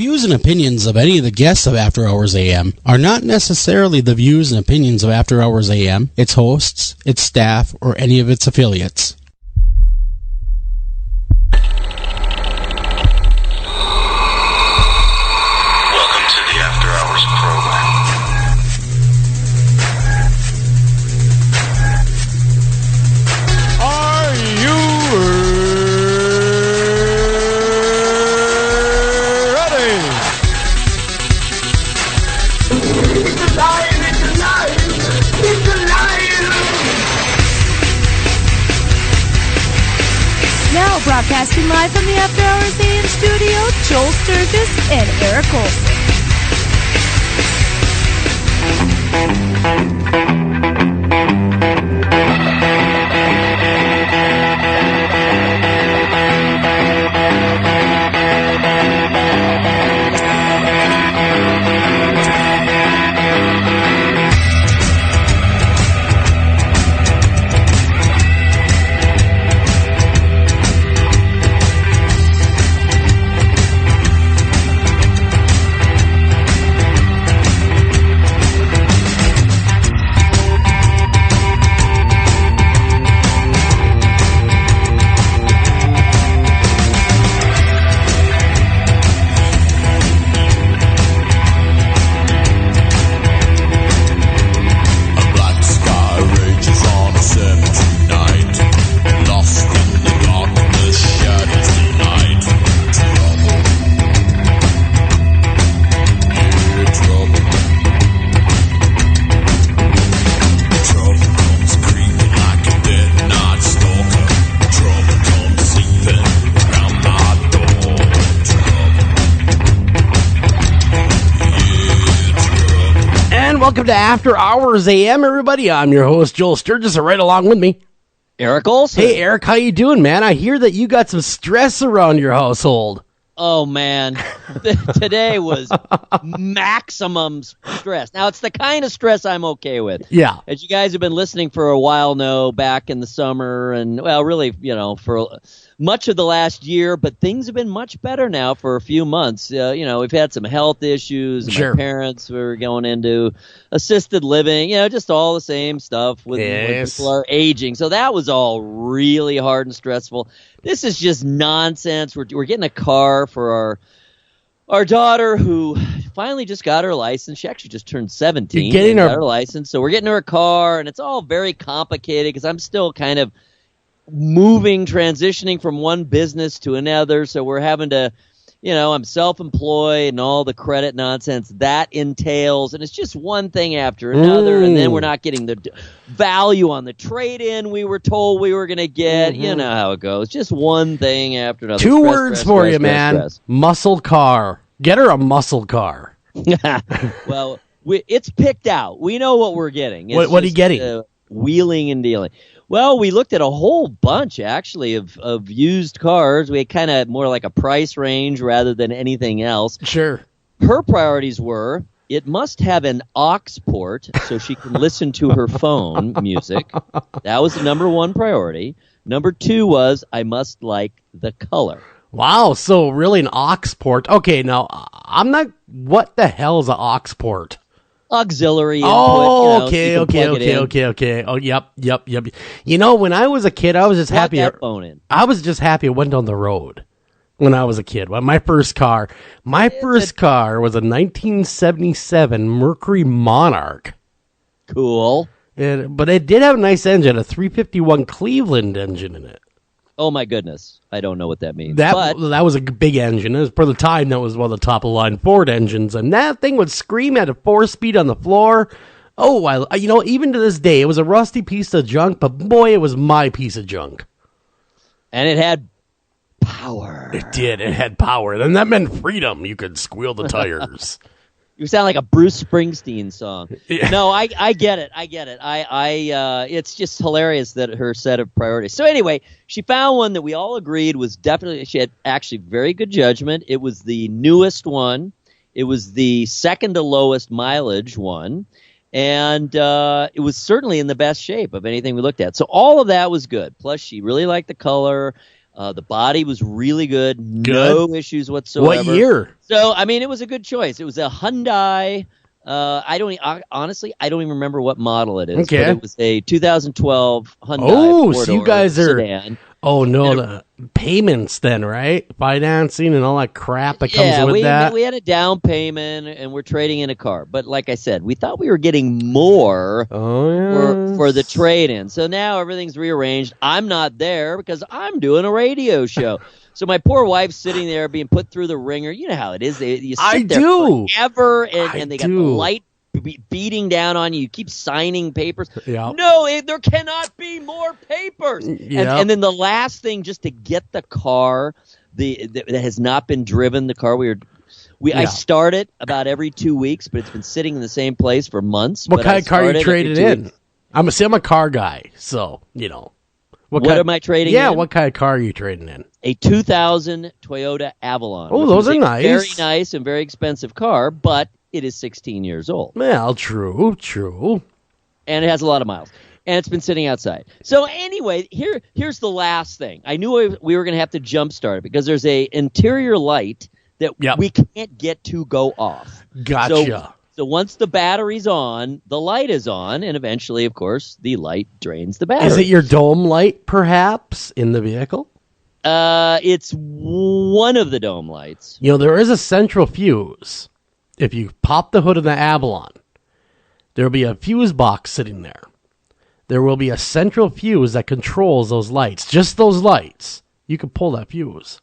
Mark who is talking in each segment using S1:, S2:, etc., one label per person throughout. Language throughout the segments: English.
S1: Views and opinions of any of the guests of After Hours AM are not necessarily the views and opinions of After Hours AM, its hosts, its staff, or any of its affiliates.
S2: Welcome to the After Hours program.
S3: Are you ready?
S4: It's alive! It's alive! It's alive!
S5: Now broadcasting live from the After Hours AM studio, Joel Sturgis and Eric Olsen.
S6: Welcome to After Hours AM, everybody. I'm your host, Joel Sturgis, and right along with me,
S7: Eric Olsen.
S6: Hey, Eric, how you doing, man? I hear that you got some stress around your household.
S7: Oh, man. Today was maximum stress. Now, it's the kind of stress I'm okay with.
S6: Yeah.
S7: As you guys have been listening for a while know, back in the summer and, well, really, for much of the last year, but things have been much better now for a few months. We've had some health issues.
S6: Sure.
S7: My parents were going into assisted living, just all the same stuff when people are aging. So that was all really hard and stressful. This is just nonsense. We're getting a car for our daughter who finally just got her license. She actually just turned 17.
S6: You're getting
S7: got her license. So we're getting her a car, and it's all very complicated because I'm still kind of transitioning from one business to another. So we're having to, I'm self-employed and all the credit nonsense that entails. And it's just one thing after another. And then we're not getting the value on the trade-in we were told we were going to get. You know how it goes. Just one thing after another.
S6: Two words for you, man. Muscle car. Get her a muscle car.
S7: Well, it's picked out. We know what we're getting.
S6: What are you getting?
S7: Wheeling and dealing. Well, we looked at a whole bunch, actually, of used cars. We had kind of more like a price range rather than anything else.
S6: Sure.
S7: Her priorities were, it must have an aux port so she can listen to her phone music. That was the number one priority. Number two was, I must like the color.
S6: Wow, so really an aux port. Okay, now, what the hell is an aux port?
S7: Auxiliary input.
S6: Oh, okay. Oh, yep. When I was a kid, I was just happy. I was just happy it went down the road when I was a kid. My first car was a 1977 Mercury Monarch.
S7: Cool.
S6: But it did have a nice engine, a 351 Cleveland engine in it.
S7: Oh, my goodness. I don't know what that means.
S6: That was a big engine. It was, for the time, that was one of the top-of-the-line Ford engines. And that thing would scream at a 4-speed on the floor. Oh, even to this day, it was a rusty piece of junk, but boy, it was my piece of junk.
S7: And it had power.
S6: It did. It had power. And that meant freedom. You could squeal the tires.
S7: You sound like a Bruce Springsteen song.
S6: Yeah.
S7: No, I get it. It's just hilarious that her set of priorities. So anyway, she found one that we all agreed was definitely, she had actually very good judgment. It was the newest one. It was the second to lowest mileage one. And it was certainly in the best shape of anything we looked at. So all of that was good. Plus, she really liked the color. The body was really good. No issues whatsoever.
S6: What year?
S7: So, I mean, it was a good choice. It was a Hyundai. Honestly, I don't even remember what model it is.
S6: Okay.
S7: But it was a 2012 Hyundai.
S6: Oh, so you guys are.
S7: Sedan.
S6: Oh no, the payments then, right? Financing and all that crap that comes with that.
S7: We had a down payment, and we're trading in a car. But like I said, we thought we were getting more for the trade-in. So now everything's rearranged. I'm not there because I'm doing a radio show. So my poor wife's sitting there being put through the ringer. You know how it is. You sit there forever, and they got the light beating down on you. You keep signing papers.
S6: Yep.
S7: No, there cannot be more papers.
S6: Yep.
S7: And then the last thing, just to get the car that has not been driven, the car I start it about every 2 weeks, but it's been sitting in the same place for months.
S6: What kind of car you traded in? I'm a car guy, so you know.
S7: What am I trading in?
S6: Yeah, what kind of car are you trading in?
S7: A 2000 Toyota Avalon.
S6: Oh, those are nice.
S7: Very nice and very expensive car, but it is 16 years old.
S6: Well, true.
S7: And it has a lot of miles. And it's been sitting outside. So anyway, here's the last thing. I knew we were going to have to jumpstart it because there's a interior light that we can't get to go off.
S6: Gotcha.
S7: So once the battery's on, the light is on, and eventually, of course, the light drains the battery.
S6: Is it your dome light, perhaps, in the vehicle?
S7: It's one of the dome lights.
S6: You know, there is a central fuse. If you pop the hood of the Avalon, there will be a fuse box sitting there. There will be a central fuse that controls those lights. Just those lights. You can pull that fuse.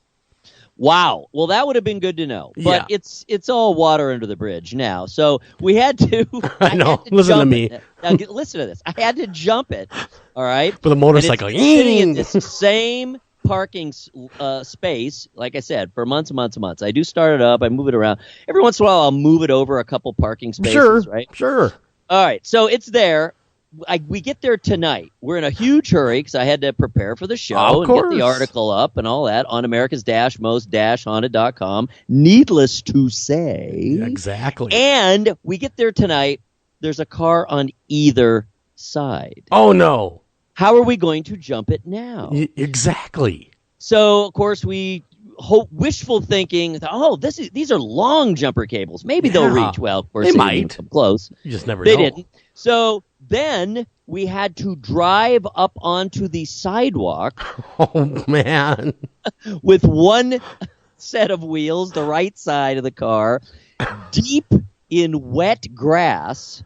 S7: Wow. Well, that would have been good to know. But it's all water under the bridge now. So we had to.
S6: I know. Listen to me.
S7: Now, listen to this. I had to jump it. All right.
S6: With a motorcycle.
S7: Sitting in this same parking space, like I said, for months and months and months. I do start it up. I move it around. Every once in a while, I'll move it over a couple parking spaces, right?
S6: Sure.
S7: All right. So it's there. We get there tonight. We're in a huge hurry because I had to prepare for the show and get the article up and all that on America's-most-haunted.com. Needless to say.
S6: Exactly.
S7: And we get there tonight. There's a car on either side.
S6: Oh, no.
S7: How are we going to jump it now?
S6: Exactly.
S7: So, of course, we wishful thinking, these are long jumper cables. Maybe they'll reach. Well, of course,
S6: they might
S7: come close.
S6: You just never
S7: know.
S6: They
S7: didn't. So then we had to drive up onto the sidewalk.
S6: Oh, man.
S7: With one set of wheels, the right side of the car, deep in wet grass,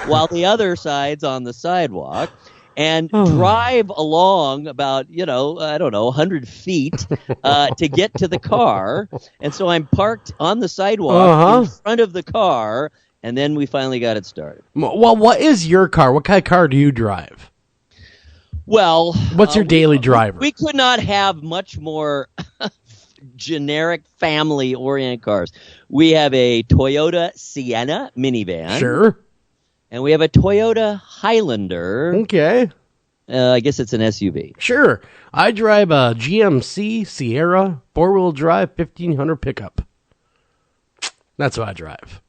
S7: while the other side's on the sidewalk. And drive along about, 100 feet to get to the car. And so I'm parked on the sidewalk in front of the car, and then we finally got it started.
S6: Well, what is your car? What kind of car do you drive?
S7: Well,
S6: what's your daily driver?
S7: We could not have much more generic family-oriented cars. We have a Toyota Sienna minivan.
S6: Sure.
S7: And we have a Toyota Highlander.
S6: Okay.
S7: I guess it's an SUV.
S6: Sure. I drive a GMC Sierra 4-wheel drive 1500 pickup. That's what I drive.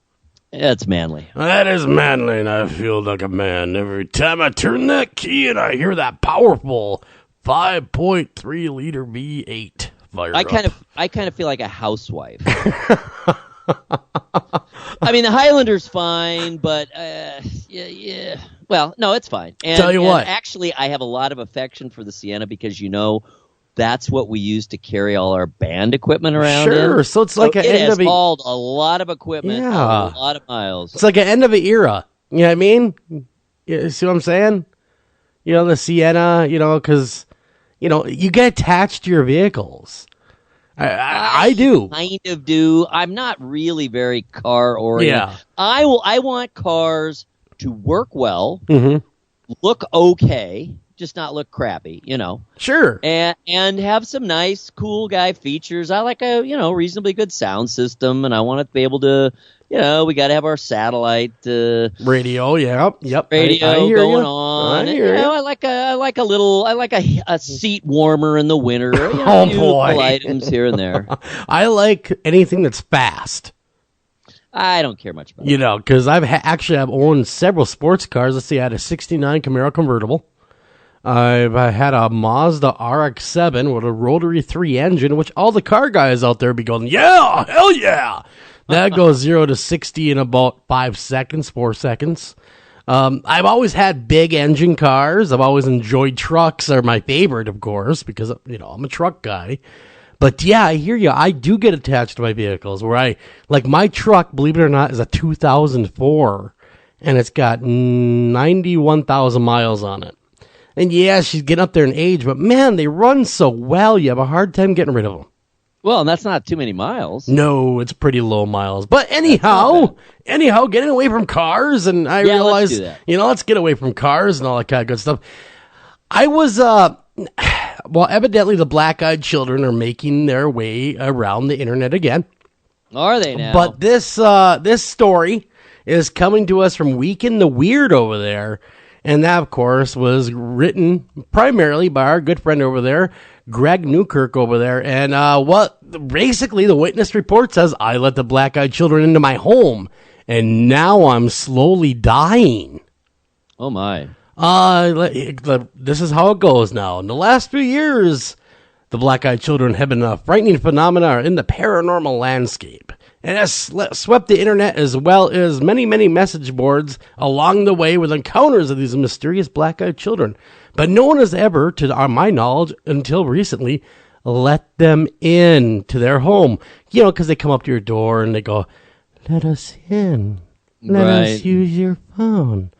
S7: That's manly.
S6: That is manly, and I feel like a man every time I turn that key and I hear that powerful 5.3 liter V8 fire up.
S7: I kind of feel like a housewife. I mean, the Highlander's fine, but yeah. Well, no, it's fine. And,
S6: Tell you what.
S7: Actually, I have a lot of affection for the Sienna because, that's what we use to carry all our band equipment around.
S6: Sure, so it's like an end of
S7: it has hauled a lot of equipment, a lot of miles.
S6: It's like an end of an era. You know what I mean? You see what I'm saying? The Sienna, because, you get attached to your vehicles. I do.
S7: Kind of do. I'm not really very car oriented.
S6: Yeah.
S7: I want cars to work well, look okay, just not look crappy,
S6: Sure.
S7: And have some nice, cool guy features. I like a, reasonably good sound system, and I want to be able to, we got to have our satellite
S6: radio. Yep.
S7: Radio
S6: I hear
S7: going
S6: you.
S7: on.
S6: I hear you.
S7: I like a seat warmer in the winter.
S6: Oh boy,
S7: items here and there.
S6: I like anything that's fast.
S7: I don't care much about it.
S6: Because I've owned several sports cars. Let's see, I had a '69 Camaro convertible. I had a Mazda RX-7 with a rotary 3 engine, which all the car guys out there be going, yeah, hell yeah. That goes 0 to 60 in about 4 seconds. I've always had big engine cars. I've always enjoyed trucks. Are my favorite, of course, because, I'm a truck guy. But yeah, I hear you. I do get attached to my vehicles where my truck, believe it or not, is a 2004 and it's got 91,000 miles on it. And yeah, she's getting up there in age, but man, they run so well, you have a hard time getting rid of them.
S7: Well, and that's not too many miles.
S6: No, it's pretty low miles. But anyhow, getting away from cars, and I realized, let's get away from cars and all that kind of good stuff. I was, evidently the black-eyed children are making their way around the internet again.
S7: Are they now?
S6: But this story is coming to us from Week in the Weird over there. And that, of course, was written primarily by our good friend over there, Greg Newkirk over there. And basically the witness report says, I let the black-eyed children into my home, and now I'm slowly dying.
S7: Oh, my.
S6: This is how it goes now. In the last few years, the black-eyed children have been a frightening phenomenon in the paranormal landscape. It has swept the internet as well as many, many message boards along the way with encounters of these mysterious black-eyed children. But no one has ever, to my knowledge, until recently, let them in to their home. Because they come up to your door and they go, let us in. Let us use your phone.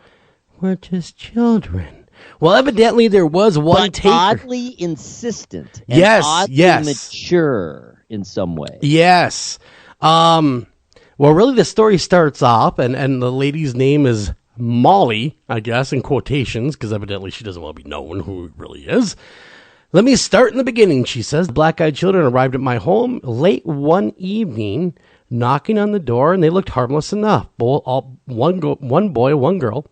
S6: We're just children. Well, evidently there was one taker.
S7: Oddly insistent. And oddly mature in some way.
S6: Yes. Well, really, the story starts off, and the lady's name is Molly, I guess, in quotations, because evidently she doesn't want to be known who it really is. Let me start in the beginning, she says. The black-eyed children arrived at my home late one evening, knocking on the door, and they looked harmless enough. One boy, one girl.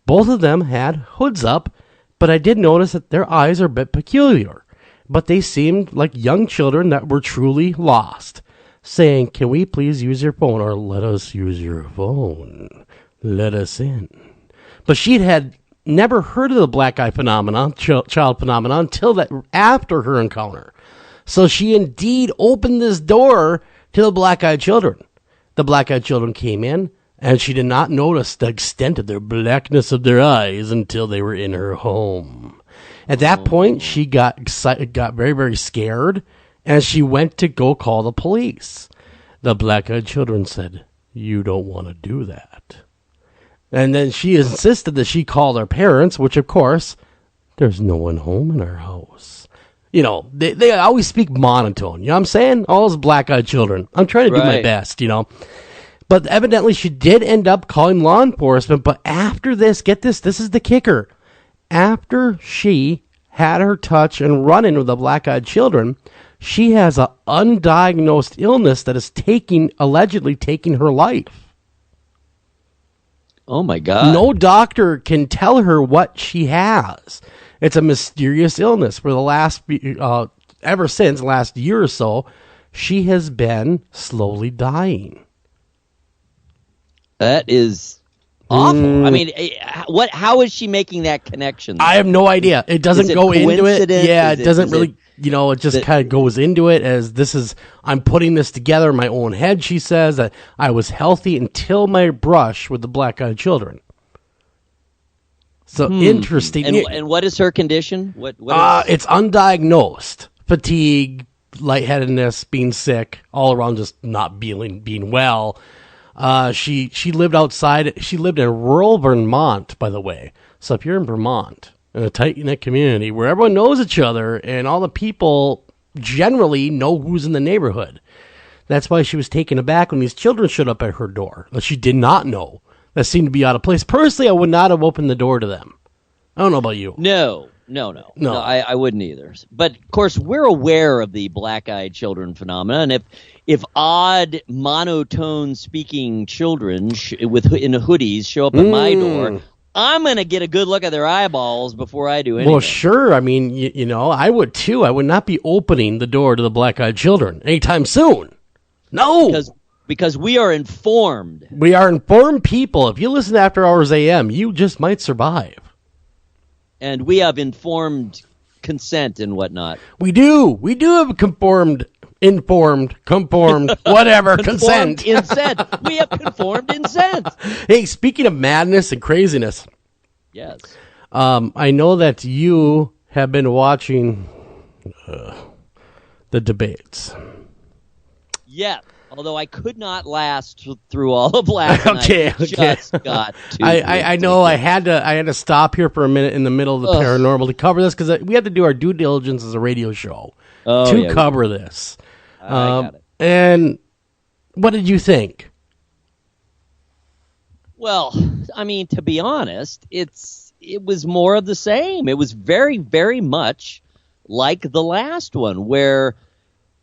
S6: Both of them had hoods up, but I did notice that their eyes are a bit peculiar. But they seemed like young children that were truly lost, saying, can we please use your phone, or let us use your phone. Let us in. But she had never heard of the black-eye phenomenon, child phenomenon, until that after her encounter. So she indeed opened this door to the black-eyed children. The black-eyed children came in, and she did not notice the extent of their blackness of their eyes until they were in her home. At that point, she got excited, got very, very scared, and she went to go call the police. The black-eyed children said, you don't want to do that. And then she insisted that she call their parents, which, of course, there's no one home in our house. They always speak monotone. You know what I'm saying? All those black-eyed children. I'm trying to do my best, But evidently she did end up calling law enforcement. But after this, get this is the kicker. After she had her touch and run-in with the black-eyed children, she has an undiagnosed illness that is allegedly taking her life.
S7: Oh, my God.
S6: No doctor can tell her what she has. It's a mysterious illness. For the ever since last year or so, she has been slowly dying.
S7: That is awful. I mean, how is she making that connection?
S6: I have no idea. It doesn't go into it. Yeah, it doesn't really, it just kind of goes into it as I'm putting this together in my own head, she says, that I was healthy until my brush with the black-eyed children. So interesting.
S7: And what is her condition? What
S6: it's undiagnosed. Fatigue, lightheadedness, being sick, all around just not being well. She lived outside. She lived in rural Vermont, by the way. So if you're in Vermont, in a tight-knit community where everyone knows each other and all the people generally know who's in the neighborhood, that's why she was taken aback when these children showed up at her door that she did not know. That seemed to be out of place. Personally, I would not have opened the door to them. I don't know about you.
S7: No, I wouldn't either. But, of course, we're aware of the black-eyed children phenomenon. And if odd, monotone-speaking children in hoodies show up at my door, I'm going to get a good look at their eyeballs before I do anything.
S6: Well, sure. I mean, I would, too. I would not be opening the door to the black-eyed children anytime soon. No.
S7: Because we are informed.
S6: We are informed people. If you listen to After Hours AM, you just might survive.
S7: And we have informed consent and whatnot.
S6: We do have informed, whatever, consent.
S7: We have conformed consent.
S6: Hey, speaking of madness and craziness.
S7: Yes.
S6: I know that you have been watching the debates.
S7: Yeah. Although I could not last through all of last
S6: okay.
S7: night. Just got to
S6: I know I had to stop here for a minute in the middle of the paranormal to cover this because we had to do our due diligence as a radio show to cover this.
S7: I got it.
S6: And what did you think?
S7: Well, I mean, to be honest, it was more of the same. It was very, very much like the last one, where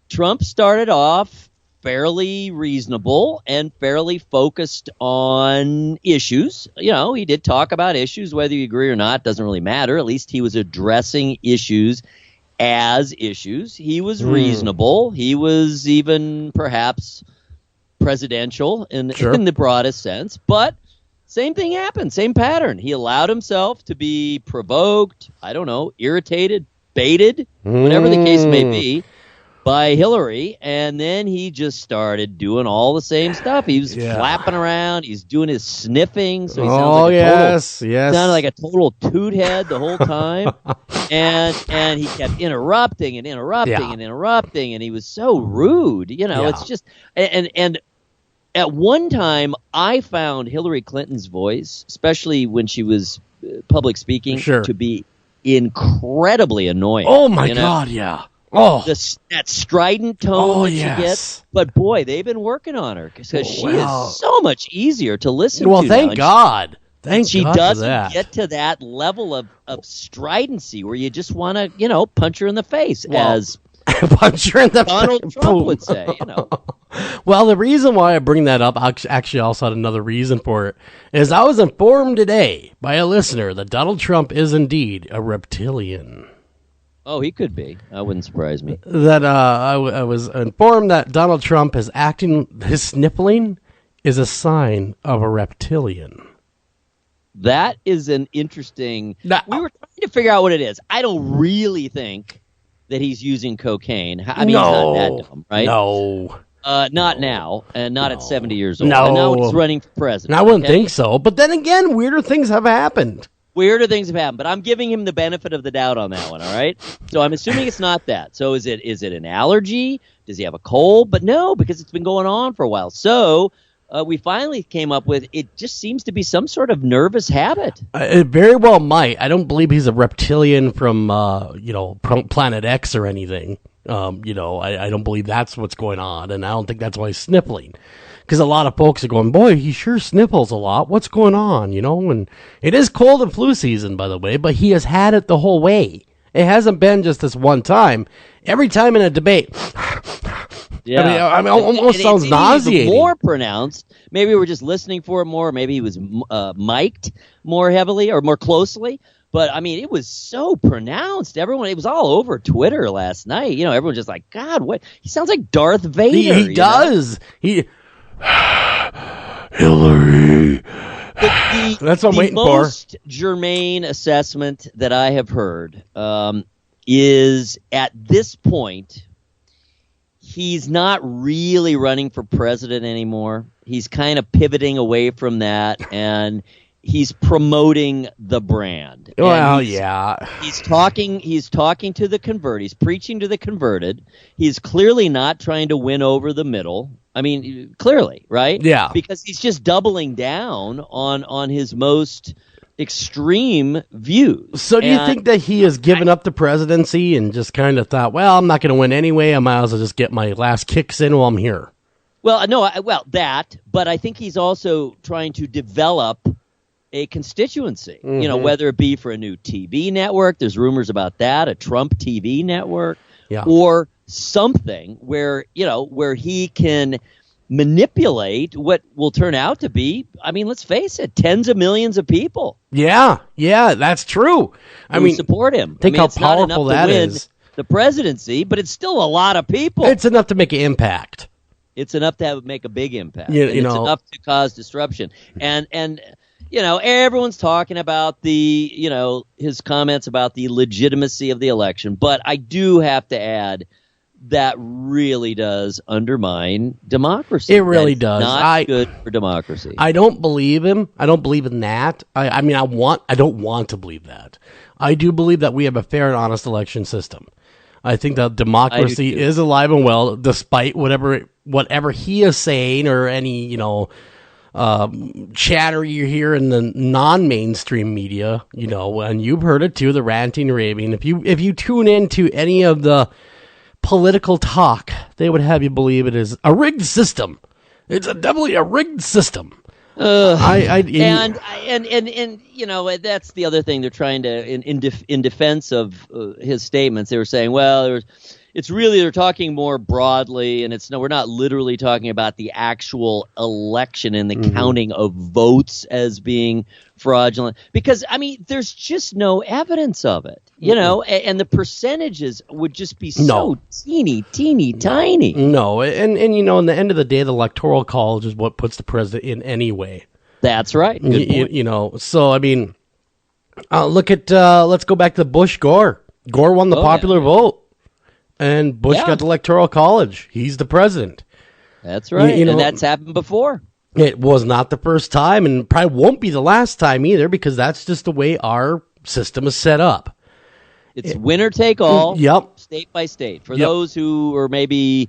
S7: Trump started off fairly reasonable and fairly focused on issues. You know, he did talk about issues, whether you agree or not, doesn't really matter. At least he was addressing issues as issues. He was reasonable. He was even perhaps presidential in the broadest sense. But same thing happened, same pattern. He allowed himself to be provoked, I don't know, irritated, baited, whatever the case may be, by Hillary, and then he just started doing all the same stuff. He was flapping around. He's doing his sniffing, so he sounded like a total toot head the whole time. and he kept interrupting, and he was so rude. You know, it's just and at one time I found Hillary Clinton's voice, especially when she was public speaking, to be incredibly annoying.
S6: Oh my God, yeah. Oh,
S7: that strident tone she gets. But boy, they've been working on her because she is so much easier to listen to.
S6: Well, thank God.
S7: She doesn't get to that level of stridency where you just want to, punch her in the face, as
S6: punch her in the
S7: Donald Trump would say.
S6: Well, the reason why I bring that up, actually, I also had another reason for it, is I was informed today by a listener that Donald Trump is indeed a reptilian.
S7: Oh, he could be. That wouldn't surprise me.
S6: That I was informed that Donald Trump is his sniffling is a sign of a reptilian.
S7: That is an interesting... we were trying to figure out what it is. I don't really think that he's using cocaine. I mean, he's not that dumb, right?
S6: No.
S7: Not now, and not at 70 years old. No. And now he's running for president.
S6: I wouldn't think so. But then again, weirder things have happened.
S7: Weirder things have happened, but I'm giving him the benefit of the doubt on that one, all right? So I'm assuming it's not that. So is it an allergy? Does he have a cold? But no, because it's been going on for a while. So we finally came up with, it just seems to be some sort of nervous habit.
S6: It very well might. I don't believe he's a reptilian from Planet X or anything. I don't believe that's what's going on, and I don't think that's why he's sniffling. Because a lot of folks are going, boy, he sure sniffles a lot. What's going on? And it is cold and flu season, by the way, but he has had it the whole way. It hasn't been just this one time. Every time in a debate.
S7: Yeah.
S6: I mean almost sounds nauseating.
S7: Even more pronounced. Maybe we're just listening for it more. Maybe he was mic'd more heavily or more closely. But, I mean, it was so pronounced. It was all over Twitter last night. Everyone just like, God, what? He sounds like Darth Vader.
S6: He does. Hillary. That's what I'm waiting for.
S7: The most germane assessment that I have heard is, at this point, he's not really running for president anymore. He's kind of pivoting away from that, and he's promoting the brand.
S6: Well, yeah.
S7: He's talking to the converted. He's preaching to the converted. He's clearly not trying to win over the middle. I mean, clearly, right?
S6: Yeah.
S7: Because he's just doubling down on his most extreme views.
S6: So do you think that he has given up the presidency and just kind of thought, well, I'm not going to win anyway. I might as well just get my last kicks in while I'm here?
S7: Well, no, but I think he's also trying to develop a constituency, whether it be for a new TV network, there's rumors about that, a Trump TV network, or something where he can manipulate what will turn out to be, I mean, let's face it, tens of millions of people.
S6: Yeah, that's true. I mean,
S7: support him.
S6: Think how powerful that is.
S7: The presidency, but it's still a lot of people.
S6: It's enough to make an impact.
S7: It's enough to make a big impact.
S6: It's
S7: enough to cause disruption. And everyone's talking about his comments about the legitimacy of the election, but I do have to add that really does undermine democracy.
S6: It really does.
S7: Not good for democracy.
S6: I don't believe him. I don't believe in that. I don't want to believe that. I do believe that we have a fair and honest election system. I think that democracy is alive and well, despite whatever he is saying or any, chatter you hear in the non-mainstream media, and you've heard it too, the ranting, raving. If you tune into any of the political talk, they would have you believe it is a rigged system. It's definitely a rigged system.
S7: And that's the other thing they're trying to in defense of his statements. They were saying, well, they're talking more broadly, and we're not literally talking about the actual election and the counting of votes as being fraudulent, because there's just no evidence of it, and the percentages would just be so teeny tiny.
S6: No, and in the end of the day, the Electoral College is what puts the president in anyway.
S7: That's right.
S6: So look at let's go back to Bush Gore. Gore won the popular vote. And Bush got the Electoral College. He's the president.
S7: That's right. And that's happened before.
S6: It was not the first time, and probably won't be the last time either, because that's just the way our system is set up.
S7: It's winner take all, state by state. For those who are maybe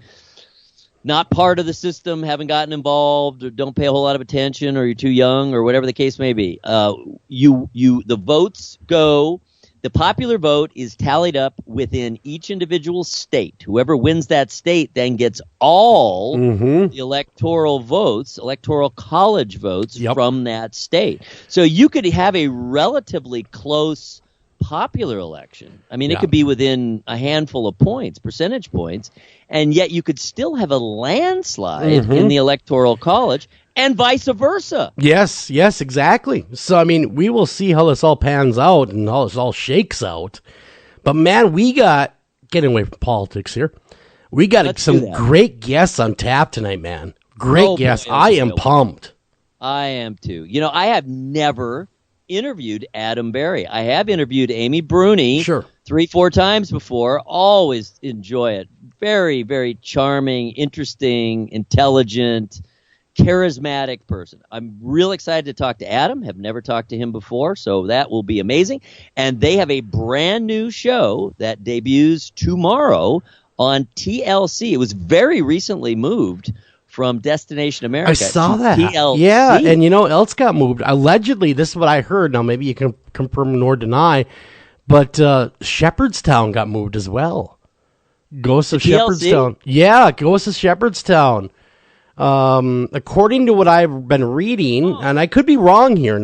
S7: not part of the system, haven't gotten involved, or don't pay a whole lot of attention, or you're too young, or whatever the case may be, the votes go. The popular vote is tallied up within each individual state. Whoever wins that state then gets all the electoral college votes from that state. So you could have a relatively close popular election. It could be within a handful of percentage points, and yet you could still have a landslide in the electoral college. And vice versa.
S6: Yes, exactly. So, we will see how this all pans out and how this all shakes out. But, man, getting away from politics here, we got some great guests on tap tonight, man. Great guests. I am pumped.
S7: I am too. I have never interviewed Adam Berry. I have interviewed Amy Bruni 3-4 times before. Always enjoy it. Very, very charming, interesting, intelligent, charismatic person. I'm real excited to talk to Adam. Have never talked to him before, so that will be amazing. And they have a brand new show that debuts tomorrow on TLC. It was very recently moved from Destination America.
S6: I saw that.
S7: TLC.
S6: Yeah, and else got moved. Allegedly, this is what I heard. Now, maybe you can confirm nor deny, but Shepherdstown got moved as well. Ghosts of Shepherdstown. Yeah, Ghosts of Shepherdstown. According to what I've been reading, and I could be wrong here,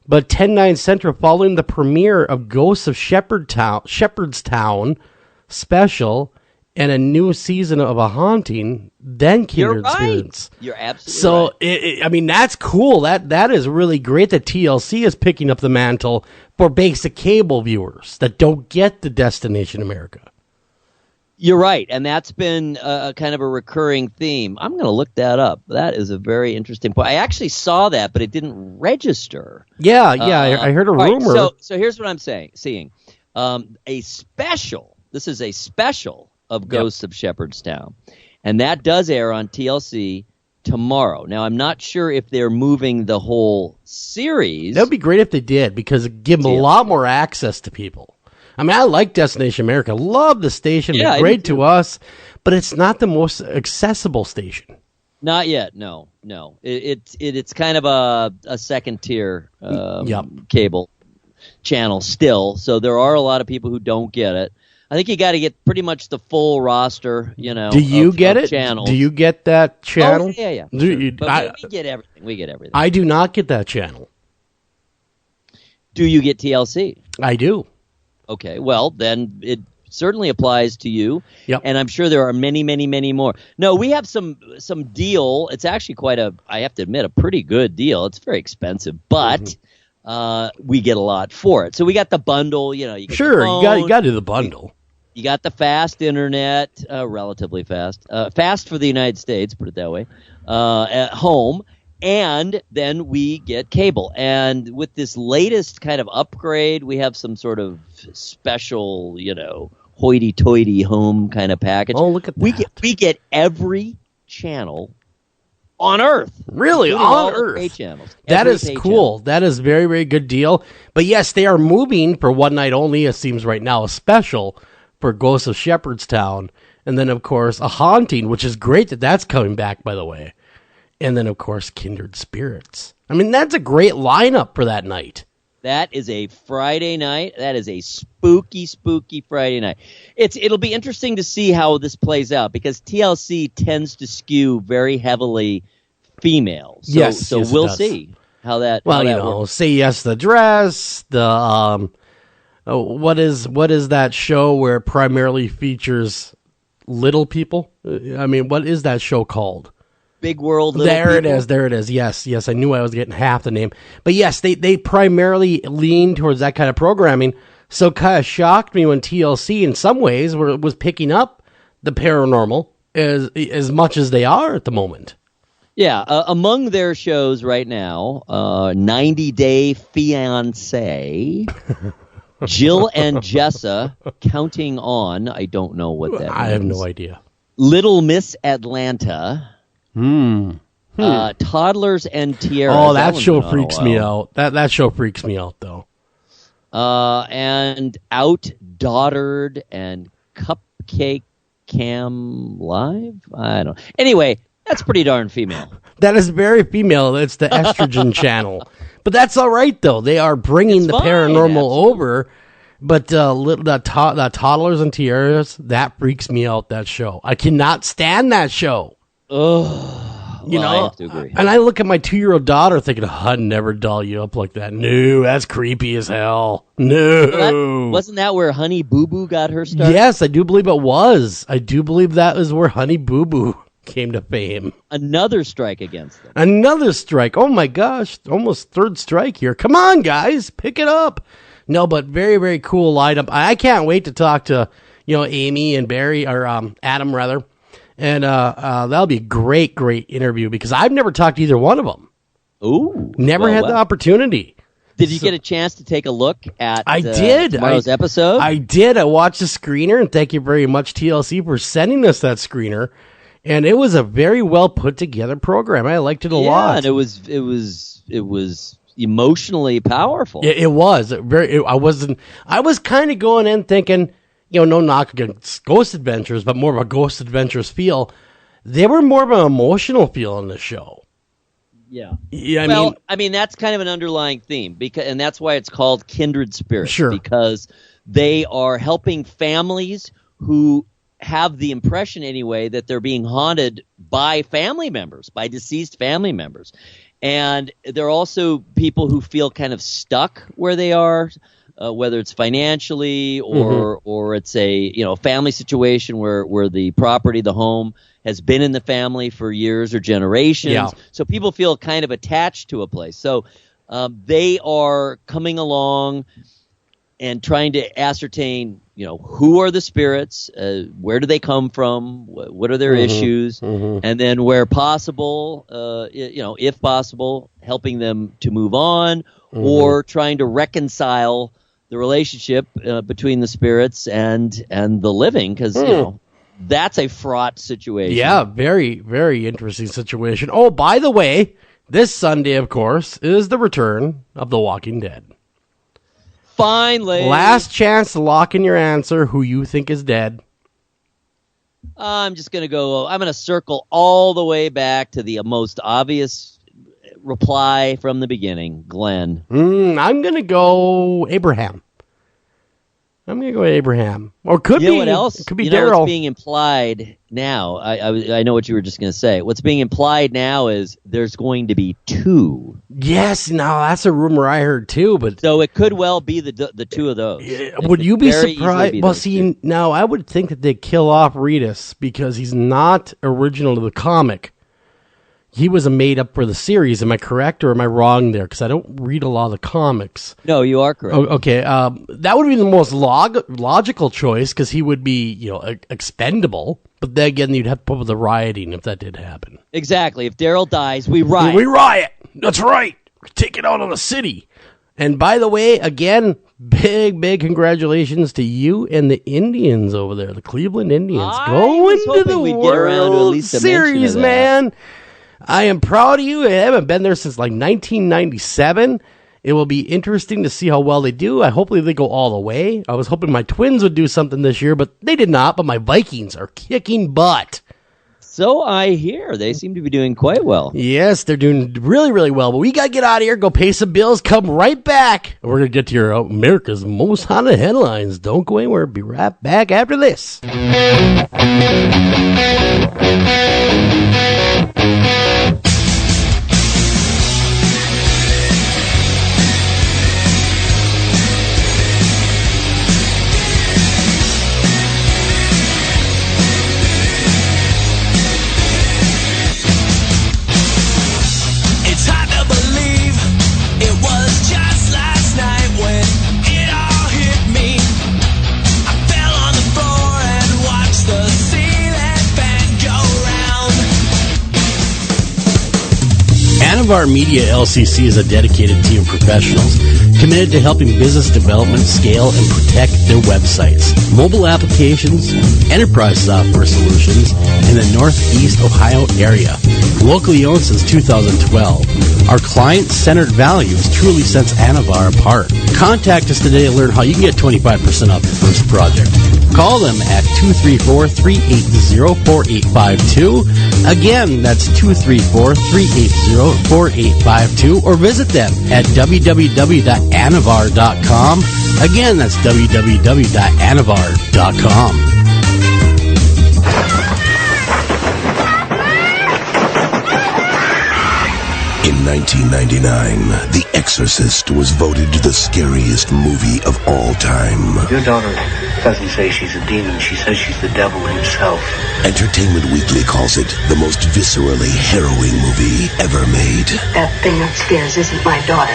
S6: but 10/9 Central, following the premiere of Ghosts of Shepherdstown special and a new season of A Haunting, then Kindred Spirits.
S7: You're absolutely right.
S6: So, that's cool. That is really great that TLC is picking up the mantle for basic cable viewers that don't get the Destination America.
S7: You're right, and that's been kind of a recurring theme. I'm going to look that up. That is a very interesting point. I actually saw that, but it didn't register.
S6: Yeah, I heard a rumor.
S7: Right, so here's what I'm seeing. This is a special of Ghosts of Shepherdstown, and that does air on TLC tomorrow. Now, I'm not sure if they're moving the whole series.
S6: That would be great if they did, because it give them a lot more access to people. I like Destination America. Love the station. They're great to us, but it's not the most accessible station.
S7: Not yet. No. It's kind of a second tier cable channel still. So there are a lot of people who don't get it. I think you got to get pretty much the full roster.
S6: Do you get it?
S7: Channels.
S6: Do you get that channel?
S7: Oh, yeah.
S6: Sure.
S7: We get everything. We get everything.
S6: I do not get that channel.
S7: Do you get TLC?
S6: I do.
S7: Okay, well, then it certainly applies to you, and I'm sure there are many, many, many more. No, we have some deal. It's actually I have to admit, a pretty good deal. It's very expensive, but we get a lot for it. So we got the bundle. You get the phone,
S6: you got to do the bundle.
S7: You got the fast internet, relatively fast for the United States, put it that way, at home. And then we get cable. And with this latest kind of upgrade, we have some sort of special, hoity-toity home kind of package.
S6: Oh, look at that.
S7: We get every channel on Earth.
S6: Really? On Earth?
S7: Pay channels.
S6: That is cool. That is very, very good deal. But yes, they are moving for one night only, it seems right now, a special for Ghosts of Shepherdstown. And then, of course, A Haunting, which is great that that's coming back, by the way. And then, of course, Kindred Spirits. I mean, that's a great lineup for that night.
S7: That is a Friday night. That is a spooky, spooky Friday night. It'll be interesting to see how this plays out because TLC tends to skew very heavily female. So we'll see how that.
S6: Well,
S7: how that works.
S6: Say Yes to the Dress. The what is that show where it primarily features little people? I mean, what is that show called?
S7: Big World.
S6: There it is. Yes. I knew I was getting half the name. But yes, they primarily lean towards that kind of programming. So it kind of shocked me when TLC in some ways was picking up the paranormal as much as they are at the moment.
S7: Yeah, among their shows right now, 90 Day Fiancé, Jill and Jessa, Counting On. I don't know what that means.
S6: I have no idea.
S7: Little Miss Atlanta. Toddlers and Tiaras.
S6: Oh, that show freaks me out. That show freaks me out, though.
S7: And Out Daughtered and Cupcake Cam Live? I don't know. Anyway, that's pretty darn female.
S6: That is very female. It's the estrogen channel. But that's all right, though. They are bringing the paranormal over. But the Toddlers and Tiaras, that freaks me out, that show. I cannot stand that show.
S7: Oh, I have to agree.
S6: And I look at my 2-year-old daughter thinking, I'd never doll you up like that. No, that's creepy as hell. No.
S7: Well, wasn't that where Honey Boo Boo got her start?
S6: Yes, I do believe it was. I do believe that is where Honey Boo Boo came to fame.
S7: Another strike against them.
S6: Another strike. Oh my gosh, almost third strike here. Come on, guys, pick it up. No, but very, very cool lineup. I can't wait to talk to, Amy and Barry, or Adam, rather. And that'll be a great, great interview because I've never talked to either one of them.
S7: Ooh.
S6: Never had the opportunity.
S7: Did you get a chance to take a look at
S6: I did.
S7: Tomorrow's episode?
S6: I did. I watched the screener, and thank you very much, TLC, for sending us that screener. And it was a very well put together program. I liked it a lot.
S7: And it was emotionally powerful.
S6: It was I was kind of going in thinking, no knock against Ghost Adventures, but more of a Ghost Adventures feel. They were more of an emotional feel in the show.
S7: Yeah.
S6: I
S7: mean that's kind of an underlying theme and that's why it's called Kindred Spirits.
S6: Sure.
S7: Because they are helping families who have the impression anyway that they're being haunted by family members, by deceased family members. And they're also people who feel kind of stuck where they are, whether it's financially or it's a family situation where the property, the home, has been in the family for years or generations.
S6: Yeah.
S7: So people feel kind of attached to a place. So they are coming along and trying to ascertain, who are the spirits, where do they come from, what are their issues, and then where possible, if possible, helping them to move on or trying to reconcile the relationship between the spirits and the living, because that's a fraught situation.
S6: Yeah, very, very interesting situation. Oh, by the way, this Sunday, of course, is the return of The Walking Dead.
S7: Finally.
S6: Last chance to lock in your answer, who you think is dead.
S7: I'm just going to circle all the way back to the most obvious reply from the beginning, Glenn.
S6: I'm going to go Abraham. Or could be.
S7: What else?
S6: It could be Daryl.
S7: What's being implied now, I know what you were just going to say. What's being implied now is there's going to be 2.
S6: Yes, no, that's a rumor I heard too. But
S7: so it could well be the 2 of those.
S6: Would you be surprised? Well, see, now I would think that they'd kill off Reedus because he's not original to the comic. he was a made up for the series. Am I correct or am I wrong there? Because I don't read a lot of the comics.
S7: No, you are correct.
S6: Okay, that would be the most logical choice because he would be, expendable. But then again, you'd have to put up with the rioting if that did happen.
S7: Exactly. If Daryl dies, we riot.
S6: We riot. That's right. Take it out on the city. And by the way, again, big congratulations to you and the Indians over there, the Cleveland Indians, going to the World Series, man. I am proud of you. I haven't been there since like 1997. It will be interesting to see how well they do. Hopefully they go all the way. I was hoping my Twins would do something this year, but they did not. But my Vikings are kicking butt.
S7: So I hear. They seem to be doing quite well.
S6: Yes, they're doing really, really well. But we got to get out of here, go pay some bills, come right back. We're going to get to your America's Most Haunted Headlines. Don't go anywhere. Be right back after this. Anavar Media LCC is a dedicated team of professionals committed to helping business development scale and protect their websites, mobile applications, enterprise software solutions in the Northeast Ohio area. Locally owned since 2012, our client-centered values truly sets Anavar apart. Contact us today to learn how you can get 25% off your first project. Call them at 234-380-4852. Again, that's 234-380-4852, or visit them at www.anavar.com. Again, that's www.anavar.com.
S8: In 1999, The Exorcist was voted the scariest movie of all time.
S9: Your daughter doesn't say she's a demon. She says she's the devil himself.
S8: Entertainment Weekly calls it the most viscerally harrowing movie ever made.
S10: That thing upstairs isn't my daughter.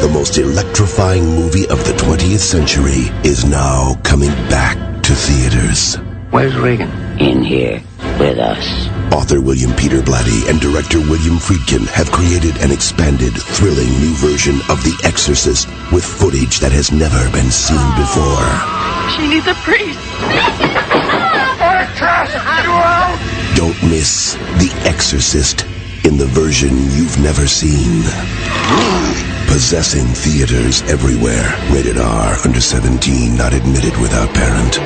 S8: The most electrifying movie of the 20th century is now coming back to theaters.
S9: Where's Reagan?
S10: In here with us.
S8: Author William Peter Blatty and director William Friedkin have created an expanded, thrilling new version of The Exorcist with footage that has never been seen before.
S10: She needs a priest.
S8: Don't miss The Exorcist in the version you've never seen. Possessing theaters everywhere. Rated R, under 17, not admitted without parent.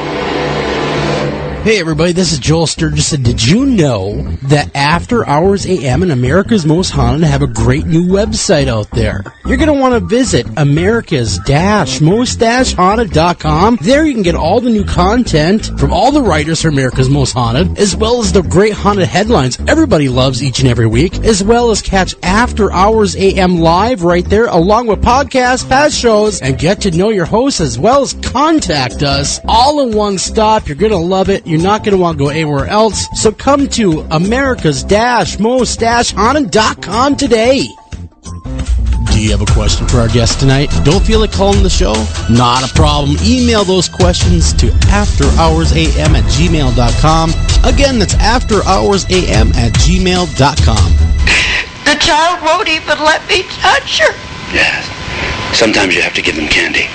S1: Hey everybody, this is Joel Sturgis, and did you know that After Hours AM and America's Most Haunted have a great new website out there? You're going to want to visit America's-most-haunted.com. There you can get all the new content from all the writers for America's Most Haunted, as well as the great haunted headlines everybody loves each and every week, as well as catch After Hours AM live right there, along with podcasts, past shows, and get to know your hosts, as well as contact us all in one stop. You're going to love it. You're not going to want to go anywhere else. So come to America's-most-haunted.com today. Do you have a question for our guest tonight? Don't feel like calling the show? Not a problem. Email those questions to afterhoursam@gmail.com. Again, that's afterhoursam@gmail.com.
S10: The child won't even let me touch her.
S9: Yes. Sometimes you have to give them candy.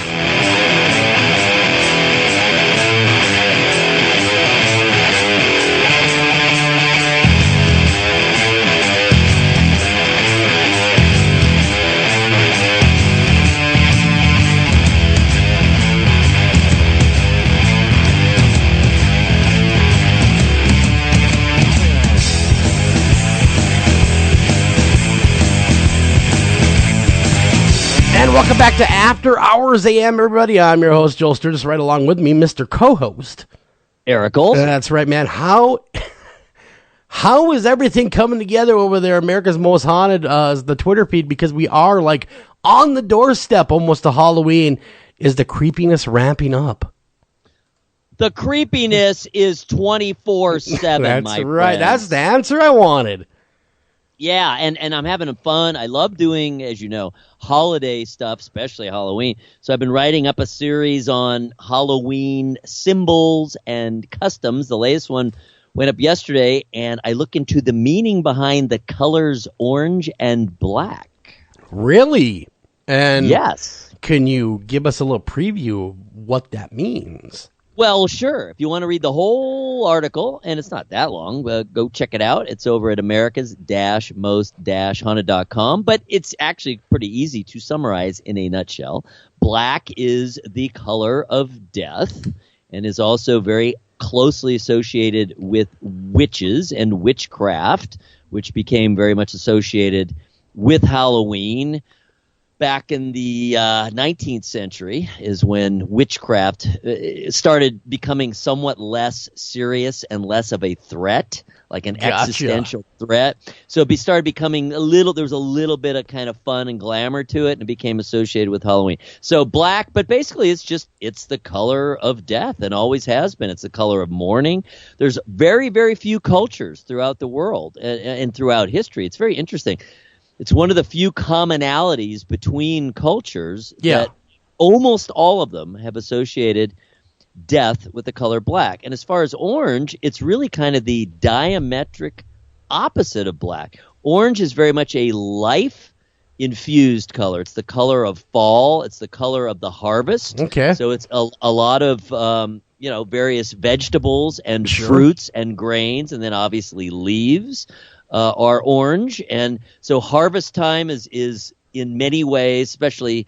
S6: And welcome back to After Hours AM, everybody. I'm your host, Joel Sturgis, right along with me, Mr. Co-host,
S7: Eric Olsen.
S6: That's right, man. How is everything coming together over there, America's Most Haunted, the Twitter feed? Because we are, like, on the doorstep almost to Halloween. Is the creepiness ramping up?
S7: The creepiness is 24/7,
S6: That's
S7: my
S6: right.
S7: friends.
S6: That's the answer I wanted.
S7: Yeah, and I'm having fun. I love doing, as you know, holiday stuff, especially Halloween. So I've been writing up a series on Halloween symbols and customs. The latest one went up yesterday, and I look into the meaning behind the colors orange and black.
S6: Really? And
S7: yes.
S6: Can you give us a little preview of what that means?
S7: Well, sure. If you want to read the whole article, and it's not that long, go check it out. It's over at americas-most-haunted.com. But it's actually pretty easy to summarize in a nutshell. Black is the color of death and is also very closely associated with witches and witchcraft, which became very much associated with Halloween. Back in the 19th century is when witchcraft started becoming somewhat less serious and less of a threat, like an existential threat. So it started becoming there was a little bit of kind of fun and glamour to it, and it became associated with Halloween. So black, but basically it's the color of death and always has been. It's the color of mourning. There's very, very few cultures throughout the world and throughout history. It's very interesting. It's one of the few commonalities between cultures that almost all of them have associated death with the color black. And as far as orange, it's really kind of the diametric opposite of black. Orange is very much a life-infused color. It's the color of fall. It's the color of the harvest.
S6: Okay.
S7: So it's a lot of various vegetables and fruits and grains, and then obviously leaves. Are orange, and so harvest time is in many ways, especially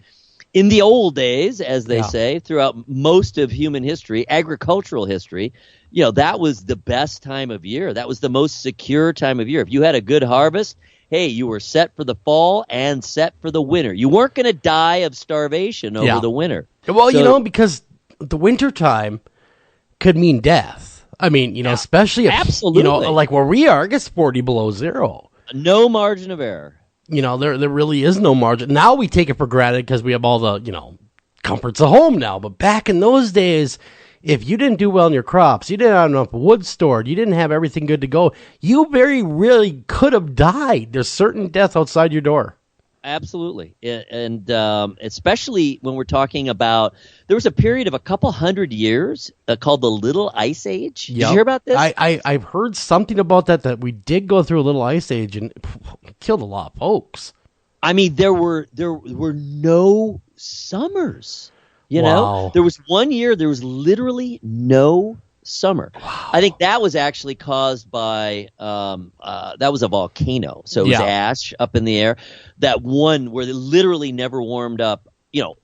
S7: in the old days, as they say, throughout most of human history, agricultural history, that was the best time of year. That was the most secure time of year. If you had a good harvest, hey, you were set for the fall and set for the winter. You weren't going to die of starvation over the winter.
S6: Well, because the winter time could mean death. I mean, especially if,
S7: absolutely.
S6: Like where we are, it gets 40 below zero.
S7: No margin of error.
S6: There really is no margin. Now we take it for granted because we have all the, comforts of home now. But back in those days, if you didn't do well in your crops, you didn't have enough wood stored, you didn't have everything good to go, you very really could have died. There's certain death outside your door.
S7: Absolutely. And especially when we're talking about, there was a period of a couple hundred years called the Little Ice Age. Did you hear about this?
S6: I've heard something about that we did go through a little ice age and killed a lot of folks.
S7: I mean, there were no summers.
S6: Wow.
S7: There was 1 year, there was literally no summer.
S6: Wow.
S7: I think that was actually caused by that was a volcano, so it was ash up in the air. That one where it literally never warmed up,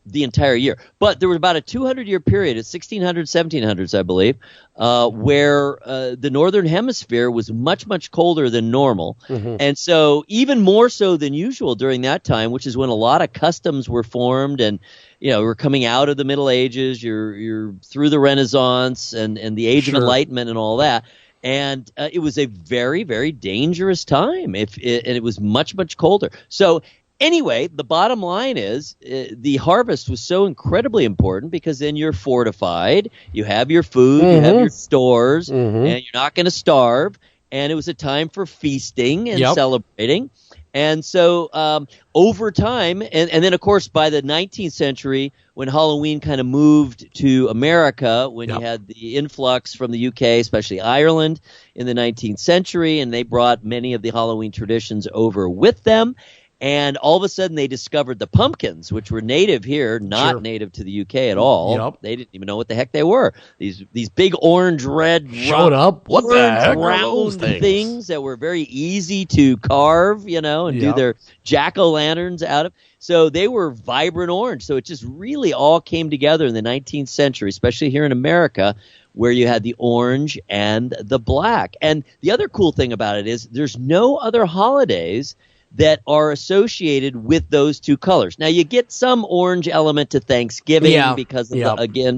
S7: the entire year. But there was about a 200-year period, 1600s, 1700s, I believe, where the northern hemisphere was much, much colder than normal. Mm-hmm. And so even more so than usual during that time, which is when a lot of customs were formed and we're coming out of the Middle Ages, you're through the Renaissance and the Age of Enlightenment and all that. And it was a very, very dangerous time. And it was much, much colder. So anyway, the bottom line is the harvest was so incredibly important because then you're fortified, you have your food, you have your stores, and you're not going to starve. And it was a time for feasting and celebrating. And so over time, and then, of course, by the 19th century, when Halloween kind of moved to America, when you had the influx from the UK, especially Ireland, in the 19th century, and they brought many of the Halloween traditions over with them. And all of a sudden, they discovered the pumpkins, which were native here, not native to the UK at all.
S6: Yep.
S7: They didn't even know what the heck they were. These big orange, red,
S6: showed up. What the heck are
S7: round
S6: those
S7: things that were very easy to carve, and do their jack-o'-lanterns out of. So they were vibrant orange. So it just really all came together in the 19th century, especially here in America, where you had the orange and the black. And the other cool thing about it is there's no other holidays that are associated with those two colors. Now, you get some orange element to Thanksgiving because of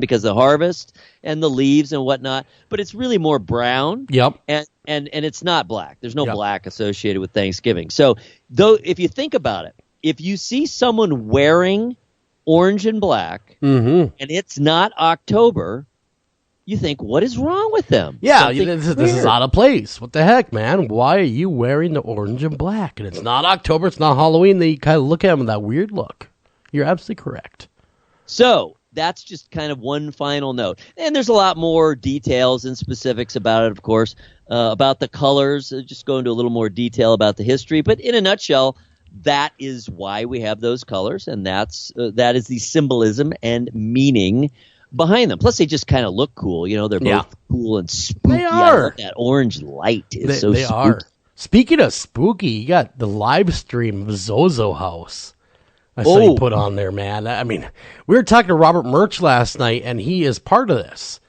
S7: because of the harvest and the leaves and whatnot, but it's really more brown.
S6: Yep.
S7: And it's not black. There's no black associated with Thanksgiving. So, though, if you think about it, if you see someone wearing orange and black and it's not October, you think, what is wrong with them?
S6: Yeah, this is out of place. What the heck, man? Why are you wearing the orange and black? And it's not October, it's not Halloween. They kind of look at them with that weird look. You're absolutely correct.
S7: So that's just kind of one final note. And there's a lot more details and specifics about it, of course, about the colors. Just go into a little more detail about the history. But in a nutshell, that is why we have those colors, and that is the symbolism and meaning behind them. Plus, they just kind of look cool. You know, they're both cool and spooky.
S6: They are.
S7: That orange light is so
S6: they
S7: spooky.
S6: are. Speaking of spooky, you got the live stream of Zozo House. I saw you put on there, man. I mean, we were talking to Robert Murch last night, and he is part of this.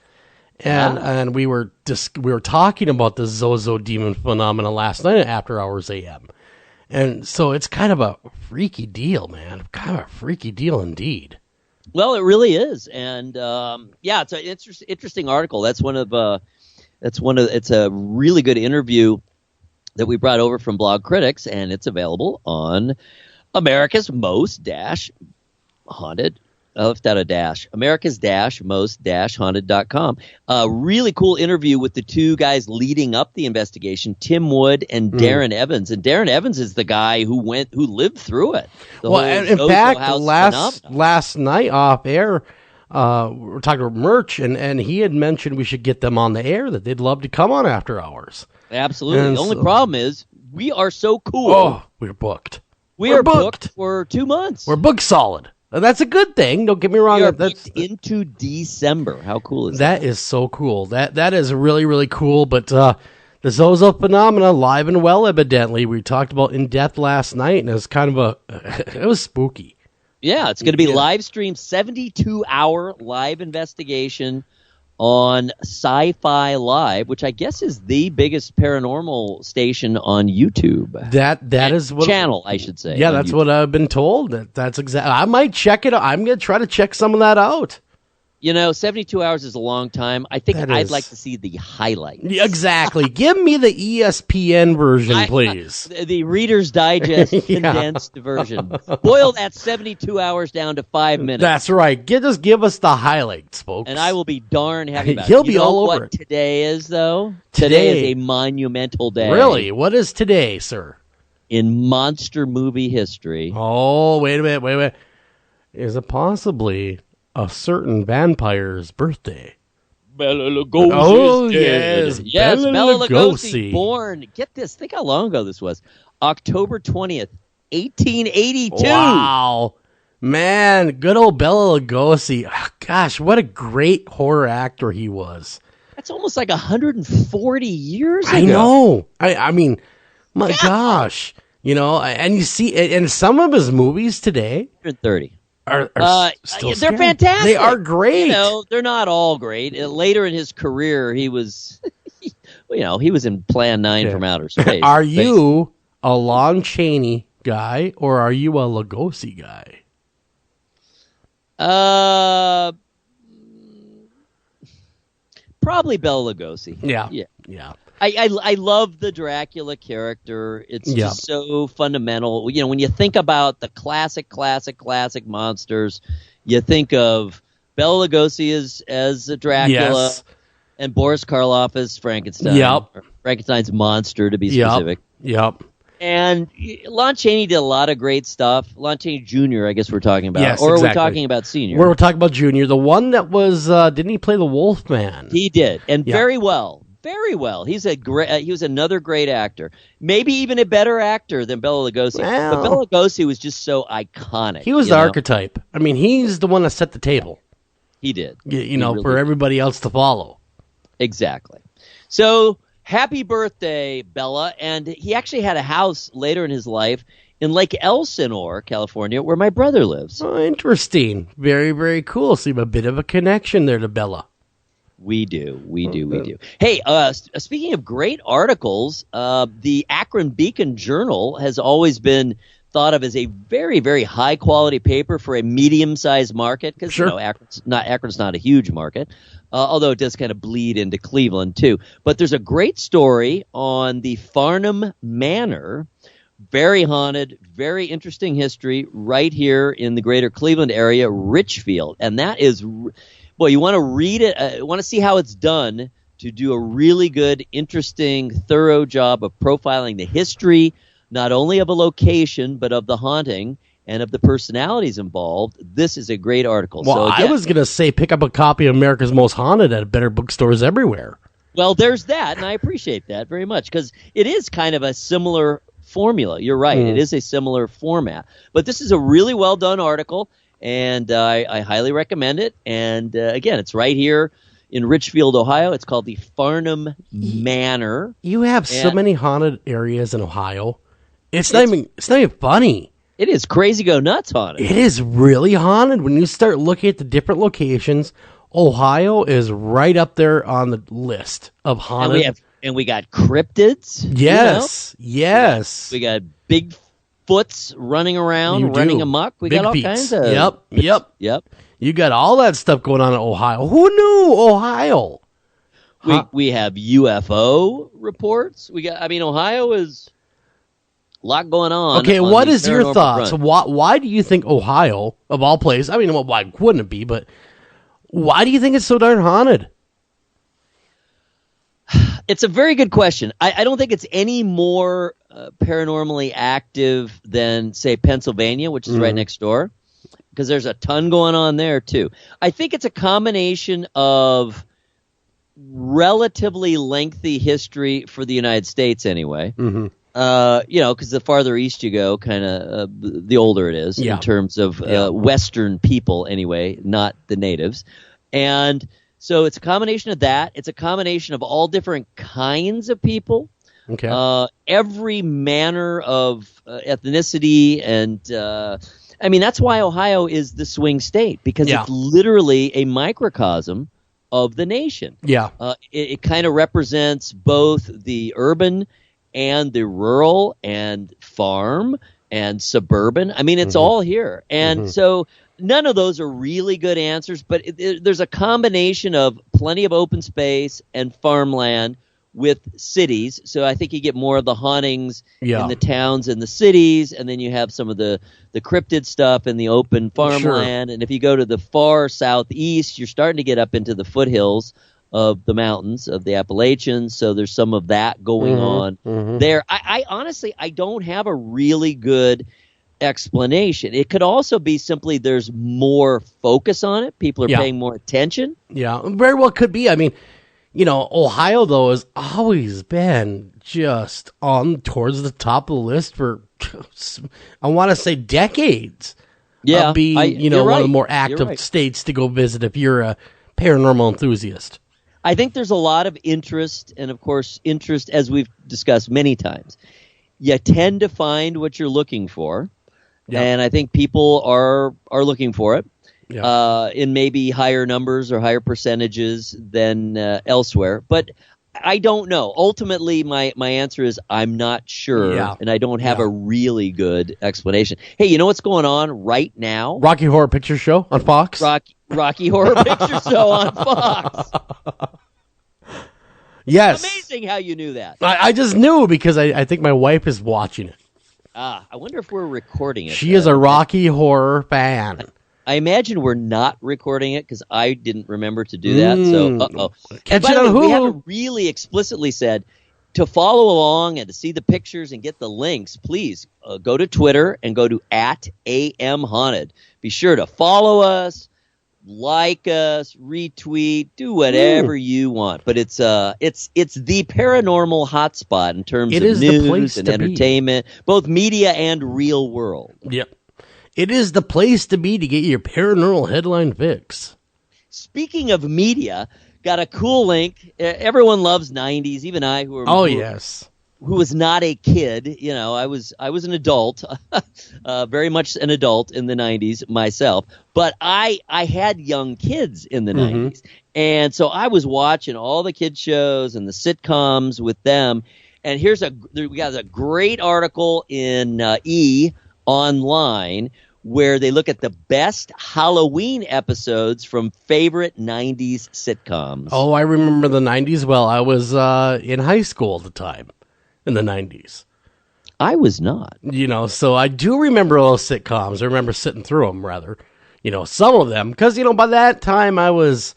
S6: And we were talking about the Zozo demon phenomena last night at After Hours AM. And so it's kind of a freaky deal, man. Kind of a freaky deal indeed.
S7: Well, it really is, and it's an interesting article. It's a really good interview that we brought over from Blog Critics, and it's available on America's Most Haunted. Left out a dash. America's Most Haunted.com. A really cool interview with the two guys leading up the investigation, Tim Wood and Darren Evans. And Darren Evans is the guy who lived through it.
S6: In fact, last night off air, we were talking to Murch, and he had mentioned we should get them on the air, that they'd love to come on After Hours.
S7: Absolutely. The only problem is we are so cool.
S6: Oh, we're booked.
S7: We're booked for 2 months.
S6: We're booked solid. That's a good thing. Don't get me wrong.
S7: That's into December. How cool is that?
S6: That is so cool. That is really, really cool. But the Zozo phenomena, live and well, evidently. We talked about in depth last night, and it was kind of it was spooky.
S7: Yeah, it's going to be live streamed, 72-hour live investigation on Sci-Fi Live, which I guess is the biggest paranormal station on YouTube.
S6: That is what
S7: channel, I should say.
S6: Yeah, that's YouTube. What I've been told. That's exactly. I might check it out. I'm going to try to check some of that out.
S7: 72 hours is a long time. I think I'd like to see the highlights.
S6: Exactly. Give me the ESPN version, please.
S7: The Reader's Digest condensed version. Boil that 72 hours down to 5 minutes.
S6: That's right. Just give us the highlights, folks.
S7: And I will be darn happy about it.
S6: He'll be all over it.
S7: Today is, though? Today is a monumental day.
S6: Really? What is today, sir?
S7: In monster movie history.
S6: Oh, wait a minute. Is it possibly a certain vampire's birthday?
S7: Bela Lugosi.
S6: Oh, yes.
S7: Yes, Bela Lugosi. Born, get this, think how long ago this was. October 20th, 1882.
S6: Wow. Man, good old Bela Lugosi. Gosh, what a great horror actor he was.
S7: That's almost like 140 years ago.
S6: I know. I mean, my gosh. And you see, in some of his movies today.
S7: 130.
S6: Are still
S7: they're
S6: scary.
S7: fantastic.
S6: They are great.
S7: They're not all great. Later in his career, he was, he was in Plan 9 from Outer Space.
S6: Are you a Lon Chaney guy or are you a Lugosi guy?
S7: Probably Bela Lugosi.
S6: Yeah.
S7: I love the Dracula character. It's just so fundamental. When you think about the classic monsters, you think of Bela Lugosi as Dracula and Boris Karloff as Frankenstein.
S6: Yep.
S7: Frankenstein's monster, to be specific.
S6: Yep.
S7: And Lon Chaney did a lot of great stuff. Lon Chaney Jr., I guess we're talking about.
S6: Yes,
S7: or
S6: exactly.
S7: are we talking about Senior?
S6: We're talking about Junior. The one that was, didn't he play the Wolfman?
S7: He did, and very well. Very well. He was another great actor. Maybe even a better actor than Bela Lugosi.
S6: Well,
S7: but Bela Lugosi was just so iconic.
S6: He was the archetype. I mean, he's the one that set the table.
S7: He did.
S6: For everybody else to follow.
S7: Exactly. So, happy birthday, Bela. And he actually had a house later in his life in Lake Elsinore, California, where my brother lives.
S6: Oh, interesting. Very, very cool. So you have a bit of a connection there to Bela.
S7: We do. Hey, speaking of great articles, the Akron Beacon Journal has always been thought of as a very, very high quality paper for a medium-sized market because Akron's not a huge market, although it does kind of bleed into Cleveland too. But there's a great story on the Farnham Manor, very haunted, very interesting history right here in the greater Cleveland area, Richfield, and that is. boy, you want to read it, want to see how it's done to do a really good, interesting, thorough job of profiling the history, not only of a location, but of the haunting and of the personalities involved. This is a great article.
S6: Well,
S7: so again,
S6: I was going to say pick up a copy of America's Most Haunted at better bookstores everywhere.
S7: Well, there's that, and I appreciate that very much because it is kind of a similar formula. You're right. It is a similar format. But this is a really well-done article, and I highly recommend it. And, again, it's right here in Richfield, Ohio. It's called the Farnham Manor.
S6: You have so many haunted areas in Ohio. It's not even funny.
S7: It is crazy go nuts haunted.
S6: It is really haunted. When you start looking at the different locations, Ohio is right up there on the list of haunted.
S7: And we got cryptids.
S6: Yes, yes.
S7: We got Bigfoots running around, running amok. We got all kinds of.
S6: Yep. You got all that stuff going on in Ohio. Who knew Ohio?
S7: We have UFO reports. Ohio is a lot going on.
S6: Okay, what is your thoughts? Why do you think Ohio, of all places, why wouldn't it be, but why do you think it's so darn haunted?
S7: It's a very good question. I don't think it's any more paranormally active than, say, Pennsylvania, which is right next door, because there's a ton going on there, too. I think it's a combination of relatively lengthy history for the United States anyway. Because the farther east you go, kind of the older it is in terms of Western people anyway, not the natives. And so it's a combination of that. It's a combination of all different kinds of people.
S6: Okay.
S7: Every manner of ethnicity. And that's why Ohio is the swing state, because it's literally a microcosm of the nation.
S6: Yeah.
S7: It kind of represents both the urban and the rural and farm and suburban. It's all here. And so none of those are really good answers, but there's a combination of plenty of open space and farmland with cities. So I think you get more of the hauntings in the towns and the cities, and then you have some of the cryptid stuff in the open farmland. Sure. And if you go to the far southeast, you're starting to get up into the foothills of the mountains of the Appalachians, so there's some of that going on there. I honestly, I don't have a really good explanation. It could also be simply there's more focus on it. People are paying more attention.
S6: Yeah, very well could be. Ohio, though, has always been just on towards the top of the list for, I want to say, decades.
S7: Yeah,
S6: being, one of the more active states to go visit if you're a paranormal enthusiast.
S7: I think there's a lot of interest, and of course, interest, as we've discussed many times. You tend to find what you're looking for, and I think people are looking for it in maybe higher numbers or higher percentages than elsewhere. But I don't know. Ultimately, my answer is I'm not sure, and I don't have a really good explanation. Hey, you know what's going on right now?
S6: Rocky Horror Picture Show on Fox?
S7: Rocky Horror Picture Show on Fox.
S6: Yes.
S7: Amazing how you knew that.
S6: I just knew because I think my wife is watching it.
S7: I wonder if we're recording it.
S6: She is a Rocky Horror fan.
S7: I imagine we're not recording it because I didn't remember to do that. So,
S6: Catch
S7: it
S6: on Hulu.
S7: We haven't really explicitly said to follow along and to see the pictures and get the links. Please go to Twitter and go to @AMHaunted. Be sure to follow us, like us, retweet, do whatever you want. But it's the paranormal hotspot in terms of news and entertainment, both media and real world.
S6: Yep. It is the place to be to get your paranormal headline fix.
S7: Speaking of media, got a cool link. Everyone loves 90s, even I, who was not a kid. I was an adult, very much an adult in the 90s myself. But I had young kids in the 90s. And so I was watching all the kid shows and the sitcoms with them. And we got a great article in E! Online where they look at the best Halloween episodes from favorite 90s sitcoms.
S6: Oh, I remember the 90s well. I was in high school at the time in the 90s.
S7: I was not.
S6: So I do remember those sitcoms. I remember sitting through them, rather. some of them, because, by that time I was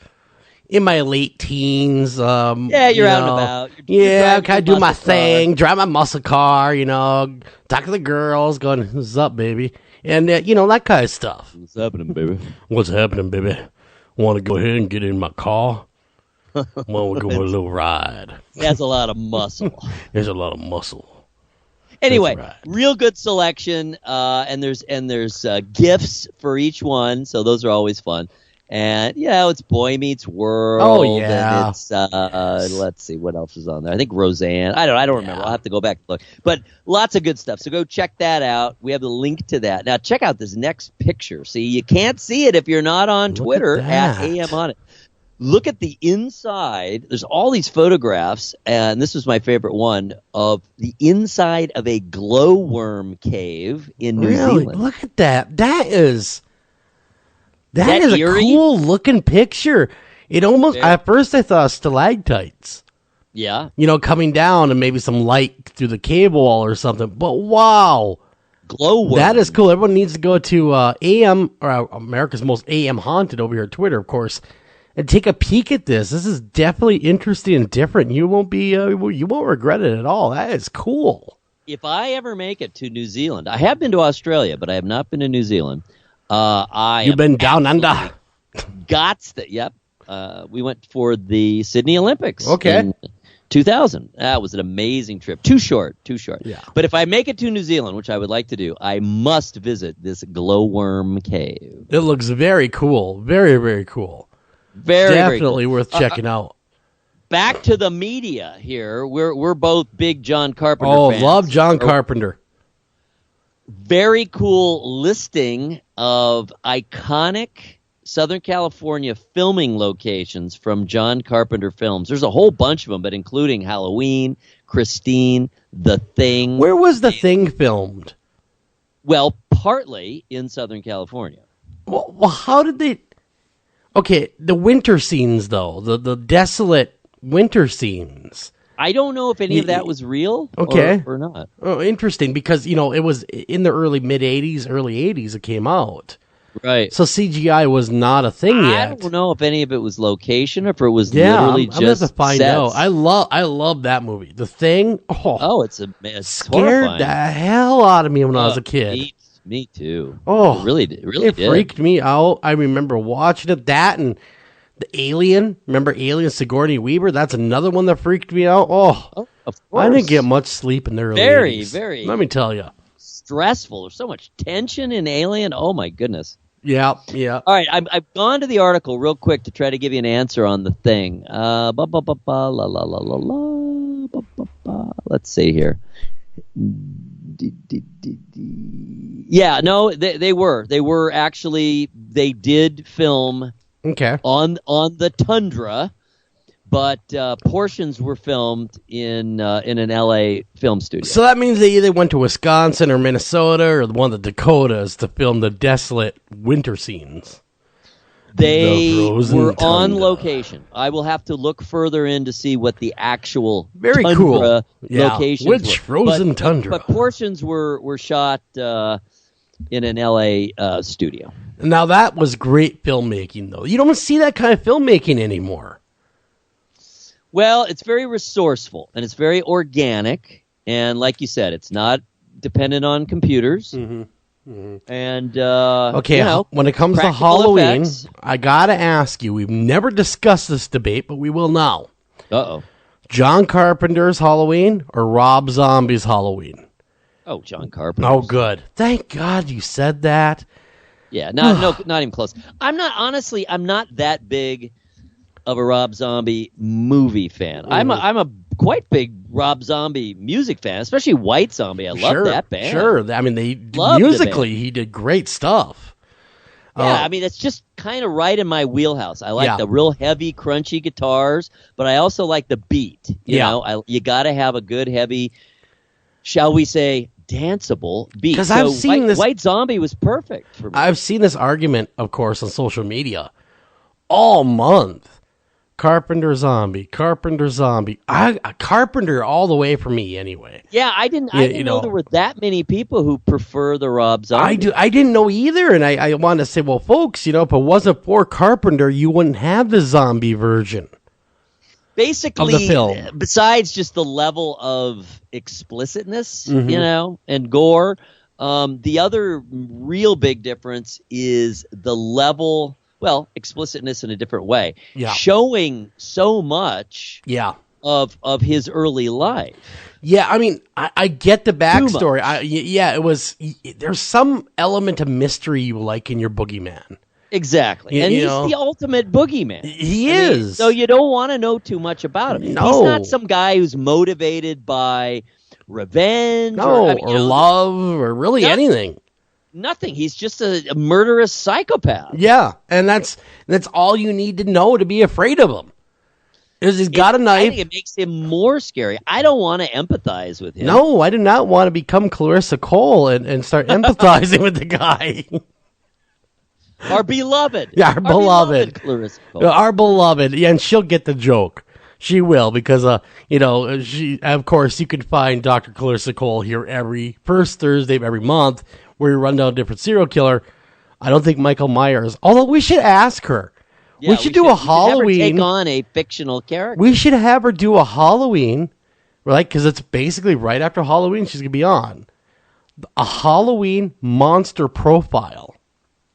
S6: in my late teens.
S7: You're out and about.
S6: I kind of do my thing, drive my muscle car, talk to the girls, going, what's up, baby? And, that kind of stuff.
S7: What's happening, baby?
S6: What's happening, baby? Want to go ahead and get in my car? Want to go for a little ride?
S7: That's a lot of muscle.
S6: There's a lot of muscle.
S7: Anyway, real good selection, and there's gifts for each one, so those are always fun. And it's Boy Meets World.
S6: Oh yeah.
S7: And it's let's see what else is on there. I think Roseanne. I don't remember. I'll have to go back and look. But lots of good stuff. So go check that out. We have the link to that. Now check out this next picture. See, you can't see it if you're not on Twitter at AM on it. Look at the inside. There's all these photographs, and this was my favorite one, of the inside of a glowworm cave in New Zealand.
S6: Look at that. That is a cool looking picture. It almost, at first I thought stalactites.
S7: Yeah.
S6: Coming down and maybe some light through the cave wall or something. But wow.
S7: Glowworm.
S6: That is cool. Everyone needs to go to AM, or America's Most AM Haunted over here at Twitter, of course, and take a peek at this. This is definitely interesting and different. You won't regret it at all. That is cool.
S7: If I ever make it to New Zealand, I have been to Australia, but I have not been to New Zealand.
S6: You've been down under.
S7: Yep. We went for the Sydney Olympics.
S6: Okay.
S7: In 2000. That was an amazing trip. Too short.
S6: Yeah.
S7: But if I make it to New Zealand, which I would like to do, I must visit this glowworm cave.
S6: It looks very cool. Very, very cool.
S7: Definitely
S6: very cool. Worth checking out.
S7: Back to the media here. We're both big John Carpenter fans.
S6: Oh, love John Carpenter.
S7: Very cool listing of iconic Southern California filming locations from John Carpenter films. There's a whole bunch of them, but including Halloween, Christine, The Thing.
S6: Where was The Thing filmed?
S7: Well, partly in Southern California.
S6: Well, how did they... Okay, the winter scenes, though. The desolate winter scenes.
S7: I don't know if any of that was real or not.
S6: Oh, interesting, because, it was in the mid-'80s, early 80s it came out.
S7: Right.
S6: So CGI was not a thing yet.
S7: I don't know if any of it was location or if it was literally just
S6: I'm going to find
S7: sets.
S6: out. I love that movie. The Thing,
S7: it's
S6: scared
S7: horrifying.
S6: the hell out of me when I was a kid.
S7: Me too.
S6: Oh,
S7: it really
S6: it freaked me out. I remember watching it. That and the Alien. Remember Alien? Sigourney Weaver. That's another one that freaked me out. Oh,
S7: of course.
S6: I didn't get much sleep in the early 80s.
S7: Very.
S6: Let me tell you,
S7: stressful. There's so much tension in Alien. Oh my goodness.
S6: Yeah.
S7: All right, I've gone to the article real quick to try to give you an answer on The Thing. Let's see here. Yeah, no, they were actually, they did film on the tundra, but portions were filmed in an LA film studio.
S6: So that means they either went to Wisconsin or Minnesota or one of the Dakotas to film the desolate winter scenes.
S7: They were on location. I will have to look further in to see what the actual tundra locations
S6: Which
S7: were.
S6: frozen tundra?
S7: But portions were shot in an LA studio.
S6: Now that was great filmmaking, though. You don't see that kind of filmmaking anymore.
S7: Well, it's very resourceful and it's very organic, and like you said, it's not dependent on computers. Mm-hmm. Mm-hmm. And
S6: when it comes to Halloween,
S7: effects,
S6: I gotta ask you. We've never discussed this debate, but we will now. John Carpenter's Halloween or Rob Zombie's Halloween?
S7: Oh, John Carpenter.
S6: Oh, good. Thank God you said that.
S7: Yeah, not even close. I'm not that big of a Rob Zombie movie fan. I'm a quite big Rob Zombie music fan, especially White Zombie. I love that band.
S6: Sure, I mean, musically he did great stuff.
S7: Yeah, I mean, it's just kind of right in my wheelhouse. I like the real heavy, crunchy guitars, but I also like the beat. You know, you got to have a good, heavy, shall we say, danceable beat.
S6: Because I've seen this.
S7: White Zombie was perfect for me.
S6: I've seen this argument, of course, on social media all month. Carpenter zombie. Carpenter all the way for me anyway.
S7: Yeah, I didn't know there were that many people who prefer the Rob Zombie.
S6: I didn't know either, and I want to say, well, folks, if it wasn't for Carpenter, you wouldn't have the zombie version.
S7: Basically,
S6: of the film.
S7: Besides just the level of explicitness, and gore, the other real big difference is the level. Well, explicitness in a different way.
S6: Yeah.
S7: Showing so much of his early life.
S6: Yeah, I mean, I get the backstory. It was. There's some element of mystery you like in your boogeyman.
S7: Exactly. And he's the ultimate boogeyman.
S6: He is.
S7: So you don't want to know too much about him.
S6: No.
S7: He's not some guy who's motivated by revenge
S6: or love or really anything.
S7: Nothing. He's just a murderous psychopath.
S6: Yeah, and that's all you need to know to be afraid of him. Is he's got a knife.
S7: I think it makes him more scary. I don't want to empathize with him.
S6: No, I do not want to become Clarissa Cole and start empathizing with the guy.
S7: Our beloved.
S6: Yeah, our beloved
S7: Clarissa Cole.
S6: Our beloved. Yeah, and she'll get the joke. She will, because, she, of course, you can find Dr. Clarissa Cole here every first Thursday of every month, where we run down a different serial killer. I don't think Michael Myers, although we should ask her.
S7: Yeah,
S6: we should do a Halloween.
S7: We should have her take on a fictional character.
S6: We should have her do a Halloween, right? Because it's basically right after Halloween she's going to be on. A Halloween monster profile.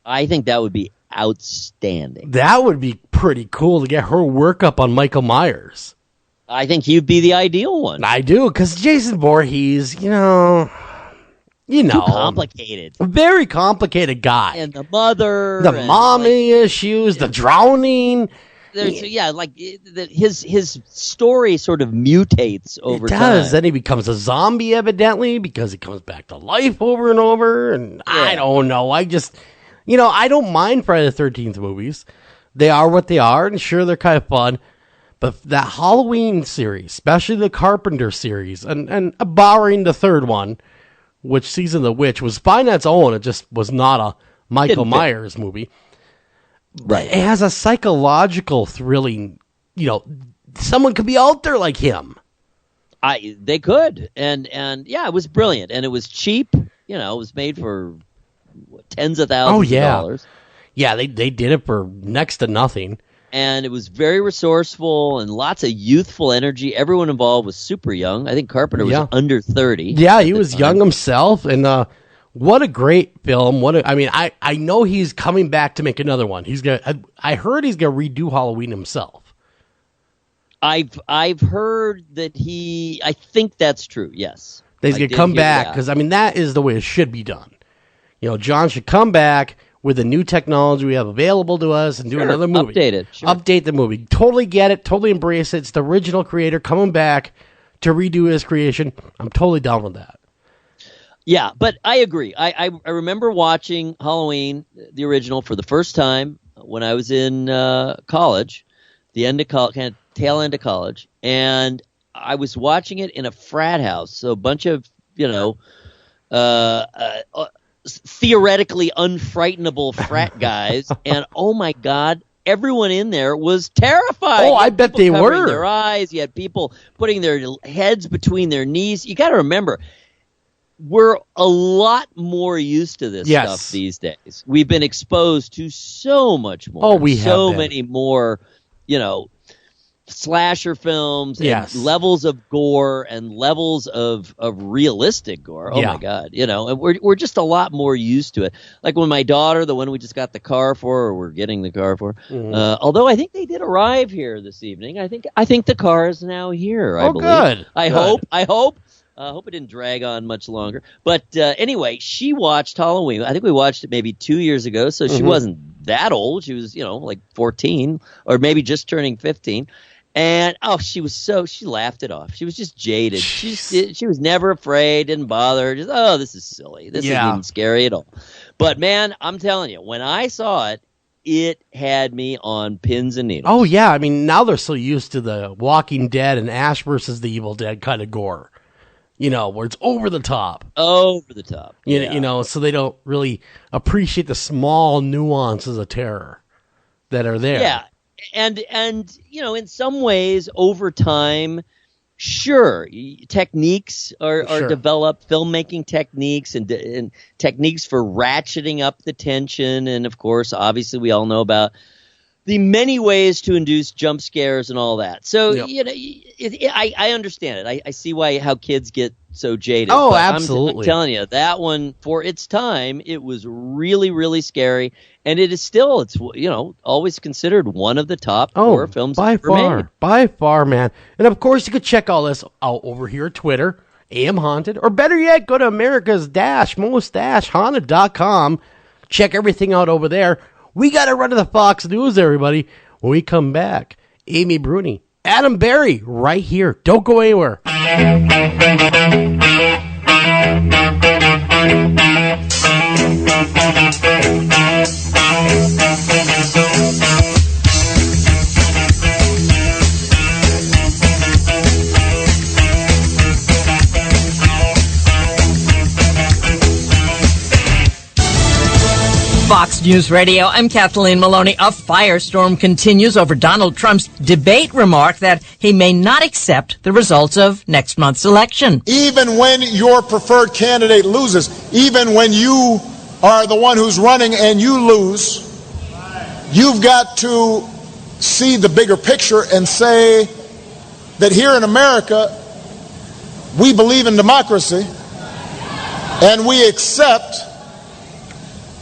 S7: I think that would be outstanding.
S6: That would be pretty cool to get her workup on Michael Myers.
S7: I think he'd be the ideal one.
S6: I do, because Jason Voorhees, too
S7: complicated.
S6: A very complicated guy.
S7: And the mother.
S6: The mommy issues, the drowning.
S7: His story sort of mutates over time. It does.
S6: Then he becomes a zombie, evidently, because he comes back to life over and over. And I don't know. I just, I don't mind Friday the 13th movies. They are what they are, and sure, they're kind of fun. But that Halloween series, especially the Carpenter series, and borrowing the third one, which Season of the Witch was fine on its own. It just was not a Michael Myers movie.
S7: Right.
S6: It has a psychological thrilling, someone could be out there like him.
S7: They could. And it was brilliant. And it was cheap. It was made for tens of thousands of dollars.
S6: Yeah, they did it for next to nothing.
S7: And it was very resourceful and lots of youthful energy. Everyone involved was super young. I think Carpenter was under 30.
S6: Yeah, he was young himself. And what a great film. I know he's coming back to make another one. I heard he's going to redo Halloween himself.
S7: I've heard that I think that's true, yes.
S6: That he's going to come back, because, that is the way it should be done. John should come back with the new technology we have available to us and do another movie.
S7: Update it. Sure.
S6: Update the movie. Totally get it. Totally embrace it. It's the original creator coming back to redo his creation. I'm totally down with that.
S7: Yeah, but I agree. I remember watching Halloween, the original, for the first time when I was in college, the end of college, kind of tail end of college, and I was watching it in a frat house. So a bunch of, theoretically unfrightenable frat guys, and oh my God, everyone in there was terrified.
S6: Oh, I bet they were.
S7: Their eyes. You had people putting their heads between their knees. You got to remember, we're a lot more used to this stuff these days. We've been exposed to so much more.
S6: Oh, we have
S7: so many more, slasher films and levels of gore and levels of realistic gore. Oh my God. And we're just a lot more used to it. Like when my daughter, the one we just got the car for, or we're getting the car for, although I think they did arrive here this evening. I think the car is now here. I believe.
S6: Good.
S7: I hope. I hope it didn't drag on much longer. But anyway, she watched Halloween. I think we watched it maybe 2 years ago, so she wasn't that old. She was, like 14 or maybe just turning 15. And she laughed it off. She was just jaded. She was never afraid, didn't bother. Just, this is silly. This isn't even scary at all. But man, I'm telling you, when I saw it, it had me on pins and needles.
S6: Oh yeah, now they're so used to the Walking Dead and Ash versus the Evil Dead kind of gore, where it's over the top.
S7: Over the top.
S6: So they don't really appreciate the small nuances of terror that are there.
S7: Yeah. and in some ways, over time, sure, techniques are developed, filmmaking techniques and techniques for ratcheting up the tension, and of course, obviously, we all know about the many ways to induce jump scares and all that. So, I understand it. I see how kids get so jaded.
S6: Oh,
S7: but
S6: absolutely.
S7: I'm telling you, that one, for its time, it was really, really scary. And it is still, it's always considered one of the top horror films ever made.
S6: By far, man. And of course, you could check all this out over here at Twitter, AM Haunted, or better yet, go to America's-Most-Haunted.com. Check everything out over there. We got to run to the Fox News, everybody. When we come back, Amy Bruni, Adam Berry, right here. Don't go anywhere.
S11: Fox News Radio, I'm Kathleen Maloney. A firestorm continues over Donald Trump's debate remark that he may not accept the results of next month's election.
S12: Even when your preferred candidate loses, even when you are the one who's running and you lose, you've got to see the bigger picture and say that here in America, we believe in democracy and we accept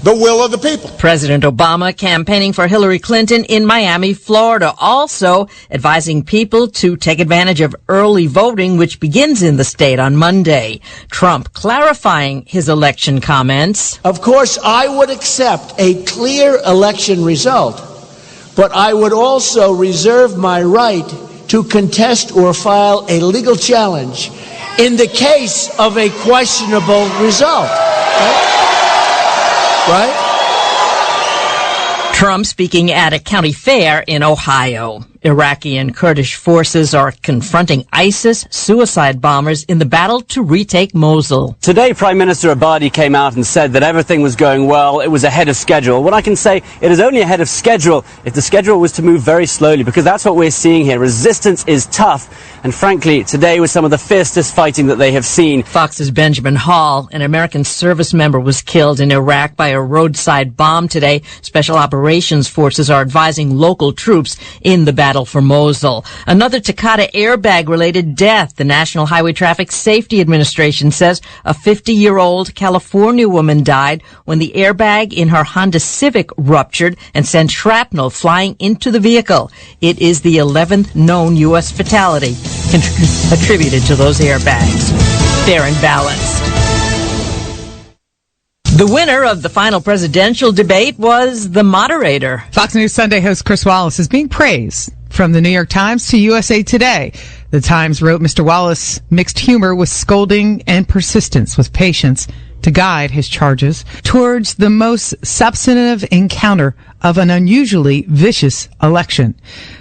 S12: the will of the people.
S11: President Obama campaigning for Hillary Clinton in Miami, Florida, also advising people to take advantage of early voting, which begins in the state on Monday. Trump clarifying his election comments.
S13: Of course, I would accept a clear election result, but I would also reserve my right to contest or file a legal challenge in the case of a questionable result. Right?
S11: Trump speaking at a county fair in Ohio. Iraqi and Kurdish forces are confronting ISIS suicide bombers in the battle to retake Mosul.
S14: Today, Prime Minister Abadi came out and said that everything was going well. It was ahead of schedule. What I can say, it is only ahead of schedule if the schedule was to move very slowly, because that's what we're seeing here. Resistance is tough. And frankly, today was some of the fiercest fighting that they have seen.
S11: Fox's Benjamin Hall, an American service member, was killed in Iraq by a roadside bomb today. Special operations forces are advising local troops in the battle for Mosul. Another Takata airbag-related death. The National Highway Traffic Safety Administration says a 50-year-old California woman died when the airbag in her Honda Civic ruptured and sent shrapnel flying into the vehicle. It is the 11th known U.S. fatality attributed to those airbags. Fair and balanced. The winner of the final presidential debate was the moderator.
S15: Fox News Sunday host Chris Wallace is being praised. From the New York Times to USA Today, the Times wrote Mr. Wallace mixed humor with scolding and persistence with patience to guide his charges towards the most substantive encounter of an unusually vicious election.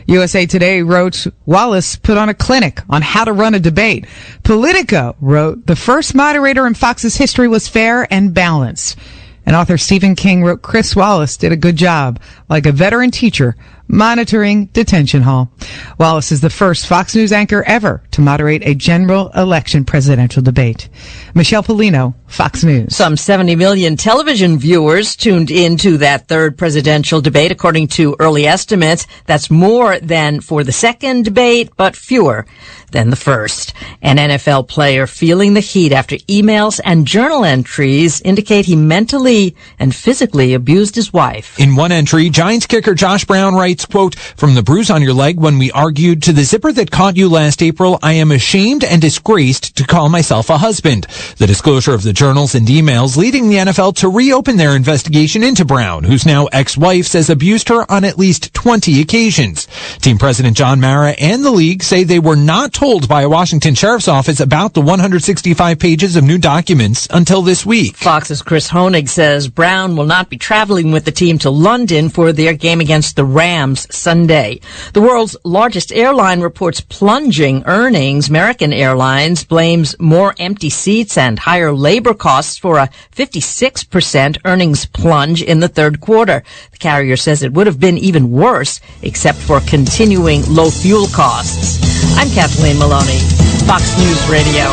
S15: USA Today wrote Wallace put on a clinic on how to run a debate. Politico wrote the first moderator in Fox's history was fair and balanced. And author Stephen King wrote Chris Wallace did a good job, like a veteran teacher monitoring detention hall. Wallace is the first Fox News anchor ever to moderate a general election presidential debate. Michelle Polino, Fox News.
S11: Some 70 million television viewers tuned into that third presidential debate, according to early estimates. That's more than for the second debate, but fewer than the first. An NFL player feeling the heat after emails and journal entries indicate he mentally and physically abused his wife.
S16: In one entry, Giants kicker Josh Brown writes, quote, "From the bruise on your leg when we argued to the zipper that caught you last April, I am ashamed and disgraced to call myself a husband." The disclosure of the journals and emails leading the NFL to reopen their investigation into Brown, whose now ex-wife says abused her on at least 20 occasions. Team president John Mara and the league say they were not told by a Washington sheriff's office about the 165 pages of new documents until this week.
S11: Fox's Chris Honig says Brown will not be traveling with the team to London for their game against the Rams Palms Sunday. The world's largest airline reports plunging earnings. American Airlines blames more empty seats and higher labor costs for a 56% earnings plunge in the third quarter. The carrier says it would have been even worse except for continuing low fuel costs. I'm Kathleen Maloney, Fox News Radio.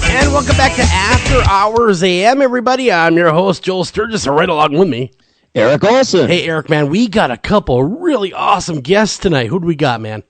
S6: And welcome back to After Hours AM, everybody. I'm your host, Joel Sturgis, and right along with me,
S7: Eric Olsen.
S6: Hey, Eric, man, we got a couple really awesome guests tonight. Who do we got, man?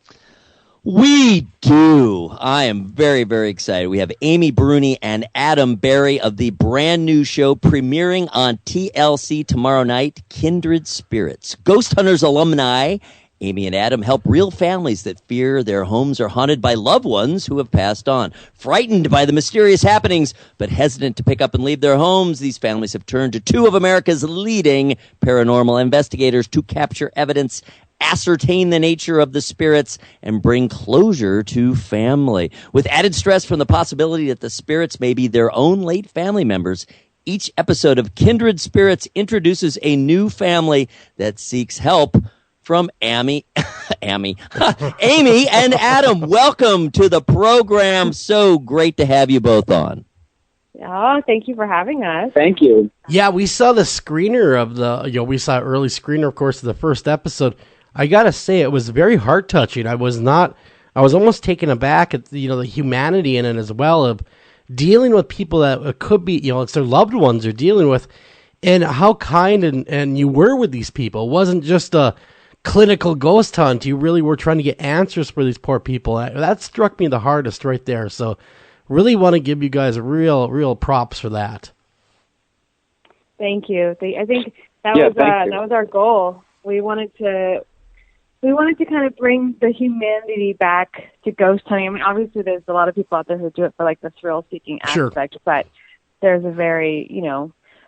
S7: We do. I am very, very excited. We have Amy Bruni and Adam Berry of the brand new show premiering on TLC tomorrow night, Kindred Spirits. Ghost Hunters alumni, Amy and Adam help real families that fear their homes are haunted by loved ones who have passed on. Frightened by the mysterious happenings, but hesitant to pick up and leave their homes, these families have turned to two of America's leading paranormal investigators to capture evidence, ascertain the nature of the spirits, and bring closure to family. With added stress from the possibility that the spirits may be their own late family members, each episode of Kindred Spirits introduces a new family that seeks help from Amy and Adam. Welcome to the program. So great to have you both on.
S17: Oh, thank you for having us.
S18: Thank you.
S6: Yeah, we saw the screener of we saw early screener, of course, of the first episode. I gotta say, it was very heart touching. I was almost taken aback at the humanity in it as well, of dealing with people that could be, it's their loved ones they're dealing with, and how kind and you were with these people. It wasn't just a clinical ghost hunt. You really were trying to get answers for these poor people. That struck me the hardest right there. So really want to give you guys real props for that.
S17: Thank you. I think that was our goal. We wanted to kind of bring the humanity back to ghost hunting. I mean, obviously there's a lot of people out there who do it for like the thrill-seeking aspect, but there's a very,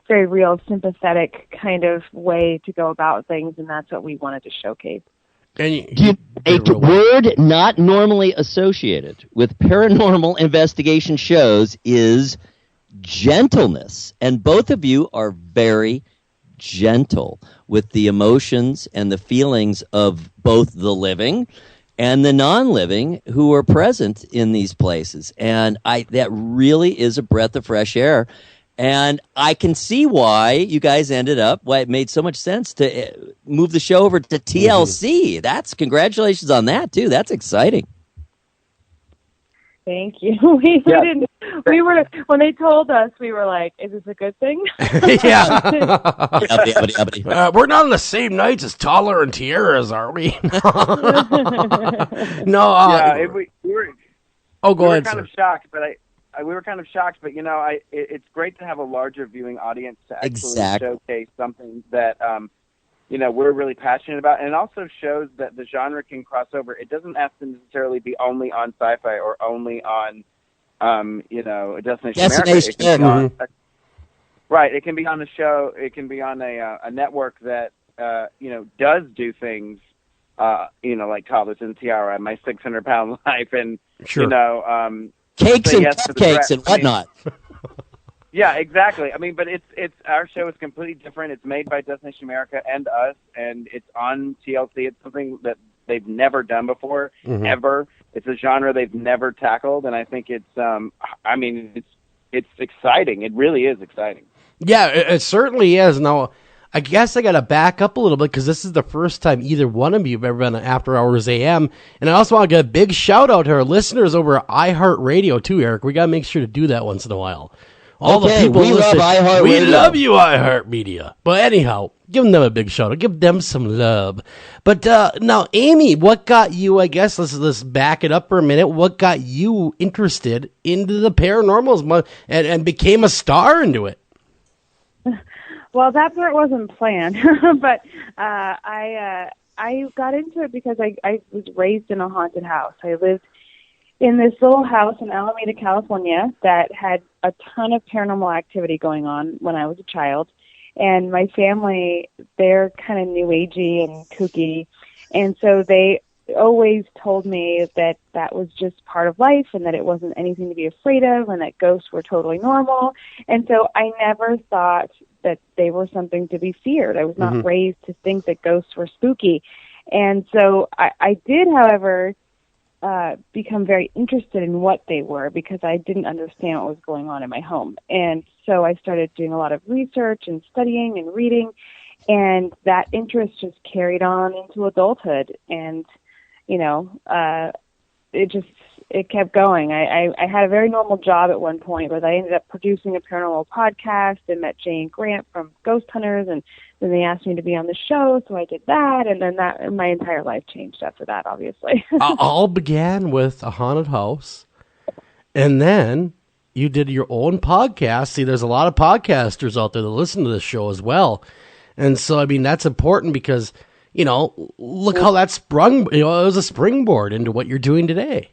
S17: very real, sympathetic kind of way to go about things, and that's what we wanted to showcase.
S7: And a word not normally associated with paranormal investigation shows is gentleness, and both of you are very gentle with the emotions and the feelings of both the living and the non-living who are present in these places. And that really is a breath of fresh air. And I can see why you guys why it made so much sense to move the show over to TLC. That's congratulations on that too. That's exciting.
S17: Thank you. We were, when they told us, we were like, is this a good thing?
S6: Yeah. We're not on the same nights as Taller and Tierras, are we? No.
S18: We were kind of shocked, but we were kind of shocked, but it's great to have a larger viewing audience to actually showcase something that we're really passionate about, and it also shows that the genre can cross over. It doesn't have to necessarily be only on Sci-Fi or only on Destination America. Right, it can be on a show. It can be on a network that does do things like Toddlers and Tiara, My 600-Pound Life, and
S7: cakes and cupcakes and whatnot.
S18: Yeah, exactly. I mean, but it's our show is completely different. It's made by Destination America and us, and it's on TLC. It's something that they've never done before, ever. It's a genre they've never tackled, and I think it's exciting. It really is exciting.
S6: Yeah, it certainly is. Now, I guess I got to back up a little bit because this is the first time either one of you have ever been on After Hours AM. And I also want to get a big shout out to our listeners over at iHeartRadio too, Eric. We got to make sure to do that once in a while. All the people
S7: we love iHeartRadio.
S6: We love you, iHeartMedia. But anyhow, give them a big shout out. Give them some love. But now, Amy, what got you, I guess, let's back it up for a minute. What got you interested into the paranormals and became a star into it?
S17: Well, that part wasn't planned, but I got into it because I was raised in a haunted house. I lived in this little house in Alameda, California that had a ton of paranormal activity going on when I was a child. And my family, they're kind of new agey and kooky. And so they always told me that that was just part of life and that it wasn't anything to be afraid of and that ghosts were totally normal. And so I never thought that they were something to be feared. I was not raised to think that ghosts were spooky. And so I did, however, become very interested in what they were because I didn't understand what was going on in my home. And so I started doing a lot of research and studying and reading, and that interest just carried on into adulthood. And, you know, it kept going. I had a very normal job at one point, but I ended up producing a paranormal podcast and met Jay and Grant from Ghost Hunters, and then they asked me to be on the show, so I did that, and then my entire life changed after that, obviously.
S6: All began with a haunted house, and then you did your own podcast. See, there's a lot of podcasters out there that listen to this show as well, and so, I mean, that's important because, you know, look how that sprung, you know, it was a springboard into what you're doing today.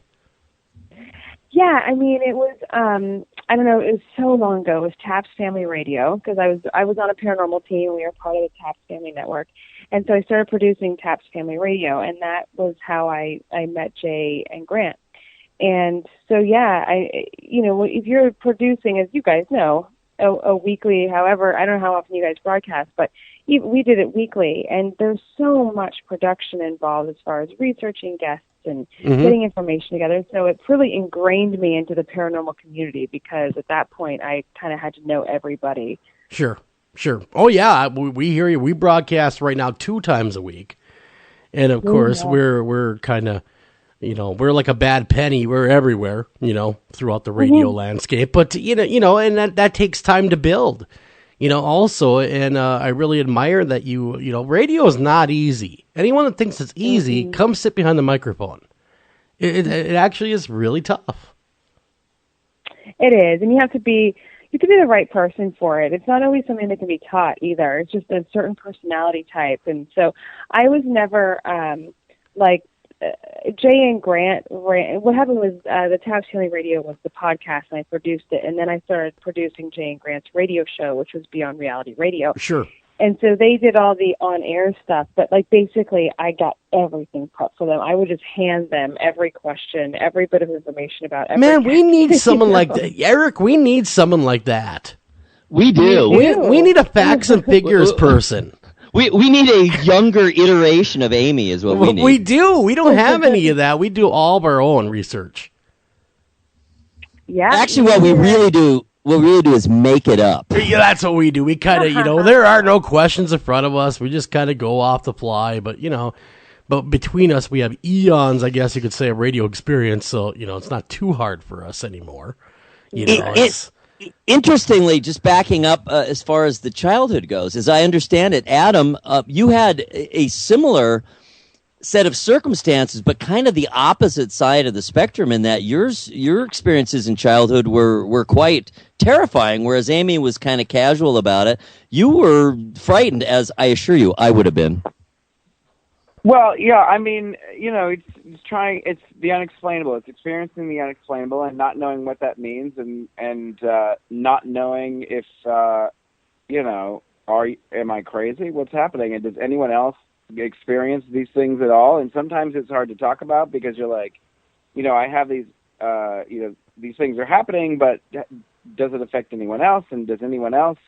S17: Yeah, I mean, it was, I don't know, it was so long ago. It was Taps Family Radio, because I was on a paranormal team. We were part of the Taps Family Network. And so I started producing Taps Family Radio, and that was how I met Jay and Grant. And so, yeah, you know, if you're producing, as you guys know, a weekly, however, I don't know how often you guys broadcast, but we did it weekly, and there's so much production involved as far as researching guests and getting information together. So it really ingrained me into the paranormal community because at that point I kind of had to know everybody.
S6: Sure. Oh yeah, we hear you. We broadcast right now 2 times a week. And of course we're kind of, you know, we're like a bad penny. We're everywhere, you know, throughout the radio landscape. But you know, and that takes time to build. You know, also, and I really admire that you know, radio is not easy. Anyone that thinks it's easy, come sit behind the microphone. It actually is really tough.
S17: It is, and you have to be the right person for it. It's not always something that can be taught either. It's just a certain personality type. And so I was never like Jay and Grant what happened was the Taps Family Radio was the podcast, and I produced it, and then I started producing Jay and Grant's radio show, which was Beyond Reality Radio.
S6: Sure.
S17: And so they did all the on-air stuff, but like basically I got everything prepped for them. I would just hand them every question, every bit of information about everything.
S6: Man, we need someone like that. Eric, we need someone like that.
S7: We do.
S6: We need a facts and figures person.
S7: We need a younger iteration of Amy is what we need.
S6: We do. We don't have any of that. We do all of our own research.
S17: Yeah.
S7: Actually, what we really do is make it up.
S6: Yeah, that's what we do. We kind of, you know, there are no questions in front of us. We just kind of go off the fly. But, you know, between us, we have eons, I guess you could say, of radio experience. So, you know, it's not too hard for us anymore. You know,
S7: Interestingly, just backing up as far as the childhood goes, as I understand it, Adam, you had a similar set of circumstances, but kind of the opposite side of the spectrum in that your experiences in childhood were quite terrifying, whereas Amy was kind of casual about it. You were frightened, as I assure you I would have been.
S18: Well, yeah, I mean, you know, it's the unexplainable. It's experiencing the unexplainable and not knowing what that means, and not knowing if, you know, am I crazy? What's happening? And does anyone else experience these things at all? And sometimes it's hard to talk about because you're like, you know, I have these, you know, these things are happening, but does it affect anyone else? And does anyone else,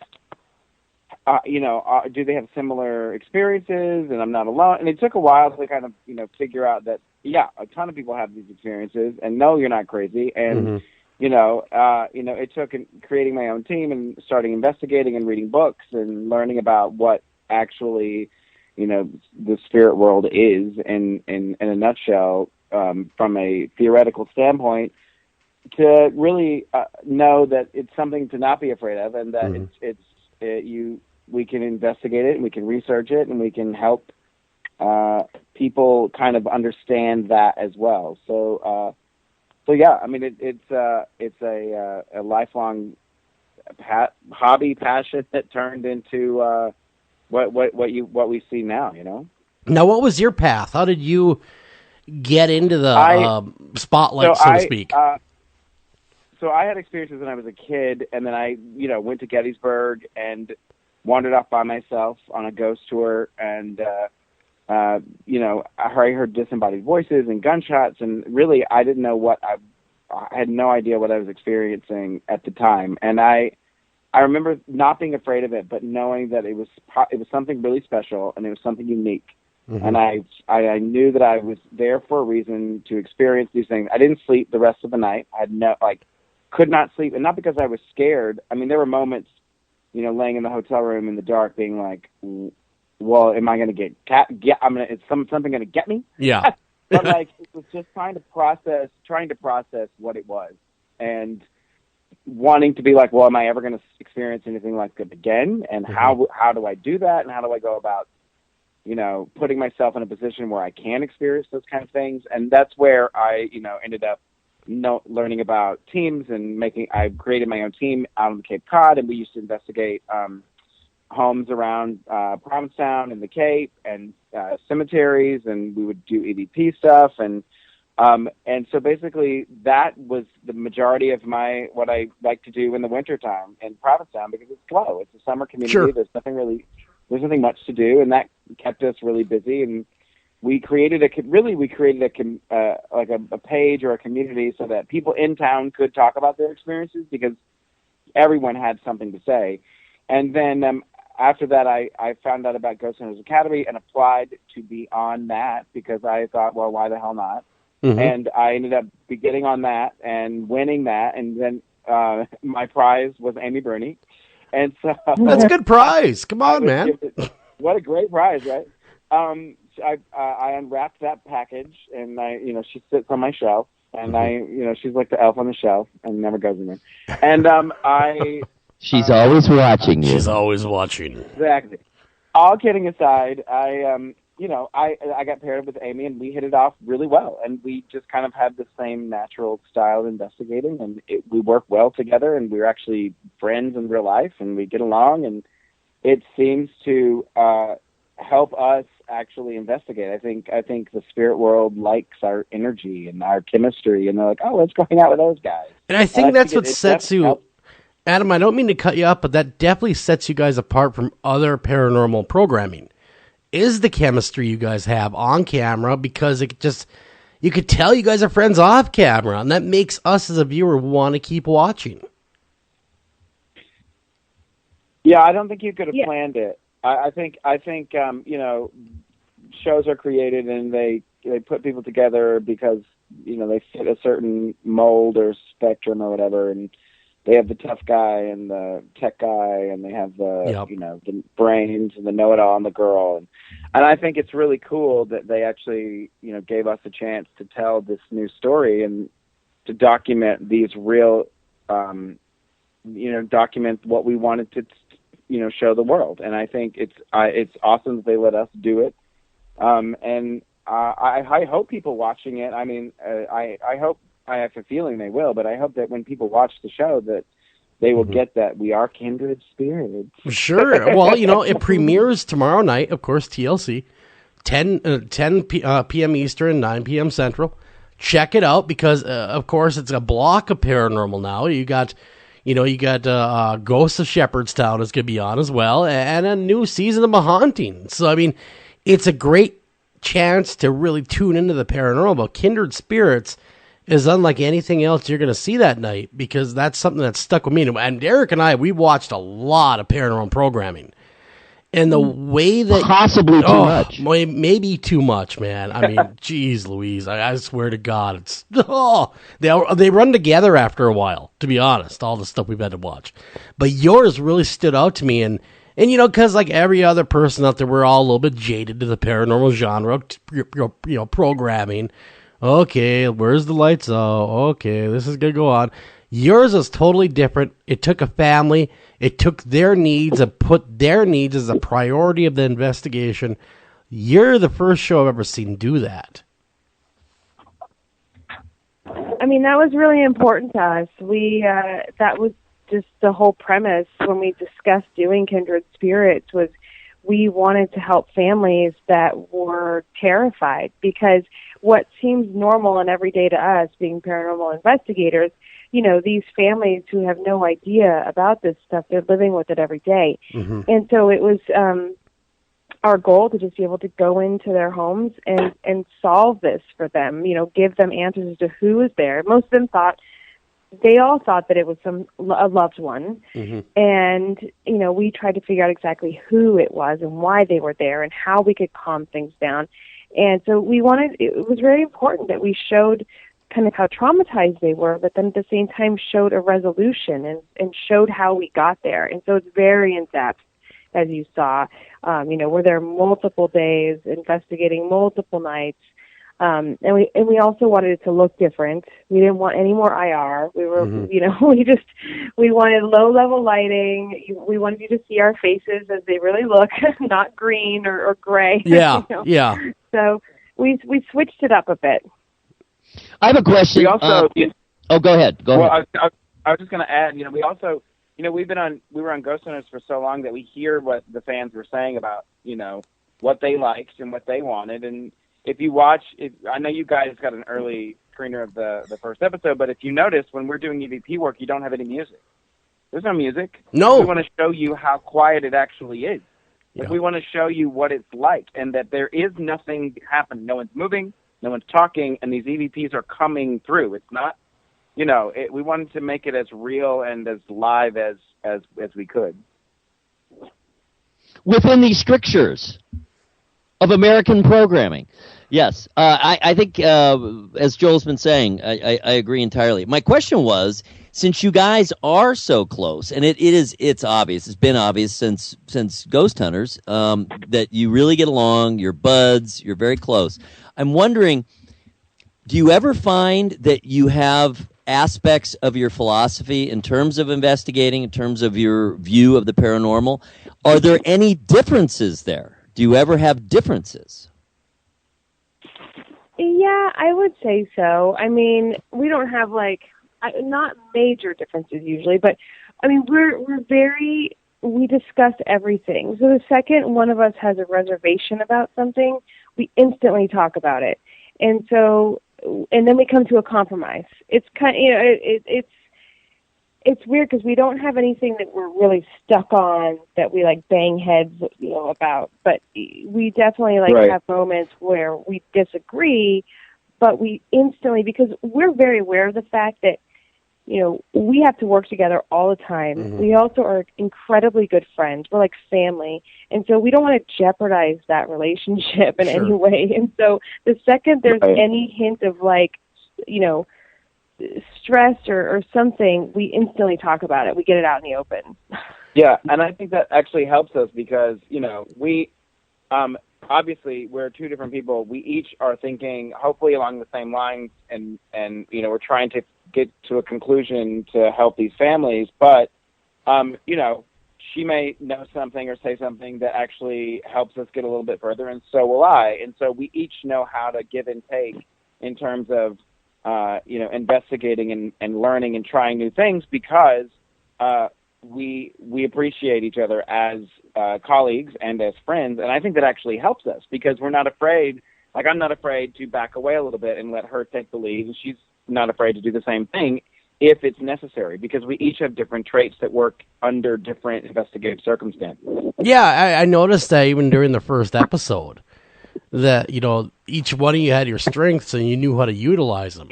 S18: you know, do they have similar experiences? And I'm not alone. And it took a while to kind of, you know, figure out that, yeah, a ton of people have these experiences, and no, you're not crazy. And you know, it took creating my own team and starting investigating and reading books and learning about what actually, you know, the spirit world is in a nutshell, from a theoretical standpoint, to really know that it's something to not be afraid of, and that we can investigate it and we can research it and we can help people kind of understand that as well. So yeah, I mean, it's a lifelong hobby, passion that turned into what we see now. You know.
S6: Now, what was your path? How did you get into the spotlight, so to speak?
S18: So I had experiences when I was a kid, and then I, went to Gettysburg and wandered off by myself on a ghost tour, and I heard disembodied voices and gunshots, and really I didn't know what I had no idea what I was experiencing at the time, and I remember not being afraid of it, but knowing that it was something really special and it was something unique. Mm-hmm. And I knew that I was there for a reason to experience these things. I didn't sleep the rest of the night. I could not sleep, and not because I was scared. I mean, there were moments, laying in the hotel room in the dark, being like, "Well, am I going to is something going to get me?"
S6: Yeah.
S18: But it was just trying to process what it was, and wanting to be like, well, am I ever going to experience anything like it again? And how do I do that? And how do I go about, putting myself in a position where I can experience those kind of things? And that's where I, ended up learning about teams and I created my own team out on Cape Cod, and we used to investigate homes around Provincetown and the Cape and cemeteries, and we would do EVP stuff, and so basically that was the majority of what I like to do in the wintertime in Provincetown, because it's slow. It's a summer community.
S6: Sure.
S18: There's nothing much to do, and that kept us really busy. And we created a page or a community so that people in town could talk about their experiences, because everyone had something to say. And then after that, I found out about Ghost Hunters Academy and applied to be on that, because I thought, well, why the hell not? Mm-hmm. And I ended up getting on that and winning that, and then my prize was Amy Bruni. And so
S6: that's a good prize. Come on, man!
S18: What a great prize, right? I unwrapped that package, and she sits on my shelf, and she's like the elf on the shelf, and never goes in there. And
S7: she's always watching you.
S6: She's always watching.
S18: Exactly. All kidding aside, I got paired with Amy, and we hit it off really well, and we just kind of had the same natural style of investigating, and we work well together, and we're actually friends in real life, and we get along, and it seems to help us actually investigate. I think the spirit world likes our energy and our chemistry, and they're like, oh, let's go hang out with those guys.
S6: And I think that's what sets you... Adam, I don't mean to cut you up, but that definitely sets you guys apart from other paranormal programming. Is the chemistry you guys have on camera, because you could tell you guys are friends off camera, and that makes us as a viewer want to keep watching.
S18: Yeah, I don't think you could have planned it. I think shows are created, and they put people together because they fit a certain mold or spectrum or whatever, and they have the tough guy and the tech guy, and they have the the brains and the know-it-all and the girl, and I think it's really cool that they actually gave us a chance to tell this new story and to document these real document what we wanted to show the world. And I think it's awesome that they let us do it, and I hope people watching it. I mean, I hope. I have a feeling they will, but I hope that when people watch the show that they will get that we are kindred spirits.
S6: Sure. Well, it premieres tomorrow night, of course, TLC, 10 p.m. Eastern, 9 p.m. Central. Check it out, because, of course, it's a block of paranormal now. You got Ghosts of Shepherdstown is going to be on as well, and a new season of A Haunting. So, I mean, it's a great chance to really tune into the paranormal. But Kindred Spirits is unlike anything else you're going to see that night, because that's something that stuck with me. And Derek and I, we watched a lot of paranormal programming. And the way that...
S7: Possibly too much.
S6: Maybe too much, man. I mean, geez Louise, I swear to God, it's... they run together after a while, to be honest, all the stuff we've had to watch. But yours really stood out to me, and because like every other person out there, we're all a little bit jaded to the paranormal genre, programming. Okay, where's the lights? Oh, okay, this is going to go on. Yours is totally different. It took a family. It took their needs and put their needs as a priority of the investigation. You're the first show I've ever seen do that.
S17: I mean, that was really important to us. That was just the whole premise when we discussed doing Kindred Spirits, was we wanted to help families that were terrified, because what seems normal and everyday to us, being paranormal investigators, these families who have no idea about this stuff, they're living with it every day.
S6: Mm-hmm.
S17: And so it was our goal to just be able to go into their homes and solve this for them, give them answers to who is there. Most of them they all thought that it was a loved one.
S6: Mm-hmm.
S17: And, we tried to figure out exactly who it was and why they were there and how we could calm things down. And so it was very important that we showed kind of how traumatized they were, but then at the same time showed a resolution and showed how we got there. And so it's very in-depth, as you saw. We're there multiple days, investigating multiple nights. And we also wanted it to look different. We didn't want any more IR. We were, we wanted low level lighting. We wanted you to see our faces as they really look, not green or gray.
S6: Yeah, yeah.
S17: So we switched it up a bit.
S7: I have a question.
S18: We also,
S7: go ahead.
S18: I was just going to add, we also, we were on Ghost Hunters for so long that we hear what the fans were saying about, what they liked and what they wanted. And if you watch, I know you guys got an early screener of the first episode, but if you notice, when we're doing EVP work, you don't have any music. There's no music.
S6: No.
S18: We want to show you how quiet it actually is.
S6: Yeah.
S18: We want to show you what it's like and that there is nothing happening. No one's moving, no one's talking, and these EVPs are coming through. It's not, we wanted to make it as real and as live as we could.
S7: Within these strictures of American programming. Yes, I think, as Joel's been saying, I agree entirely. My question was, since you guys are so close, and it's obvious, it's been obvious since Ghost Hunters, that you really get along, you're buds, you're very close. I'm wondering, do you ever find that you have aspects of your philosophy in terms of investigating, in terms of your view of the paranormal? Are there any differences there? Do you ever have differences?
S17: Yeah, I would say so. I mean, we don't have not major differences usually, but I mean, we discuss everything. So the second one of us has a reservation about something, we instantly talk about it. And then we come to a compromise. It's kind of, it's weird because we don't have anything that we're really stuck on that we bang heads, about. But we definitely have moments where we disagree, but we instantly, because we're very aware of the fact that, we have to work together all the time. Mm-hmm. We also are incredibly good friends. We're like family. And so we don't want to jeopardize that relationship in any way. And so the second there's any hint of stress or something, we instantly talk about it. We get it out in the open.
S18: Yeah, and I think that actually helps us because, we obviously we're two different people. We each are thinking hopefully along the same lines and we're trying to get to a conclusion to help these families, but she may know something or say something that actually helps us get a little bit further, and so will I. And so we each know how to give and take in terms of investigating and learning and trying new things because we appreciate each other as colleagues and as friends. And I think that actually helps us because we're not afraid. I'm not afraid to back away a little bit and let her take the lead, and she's not afraid to do the same thing if it's necessary because we each have different traits that work under different investigative circumstances. Yeah,
S6: I noticed that even during the first episode. That each one of you had your strengths and you knew how to utilize them.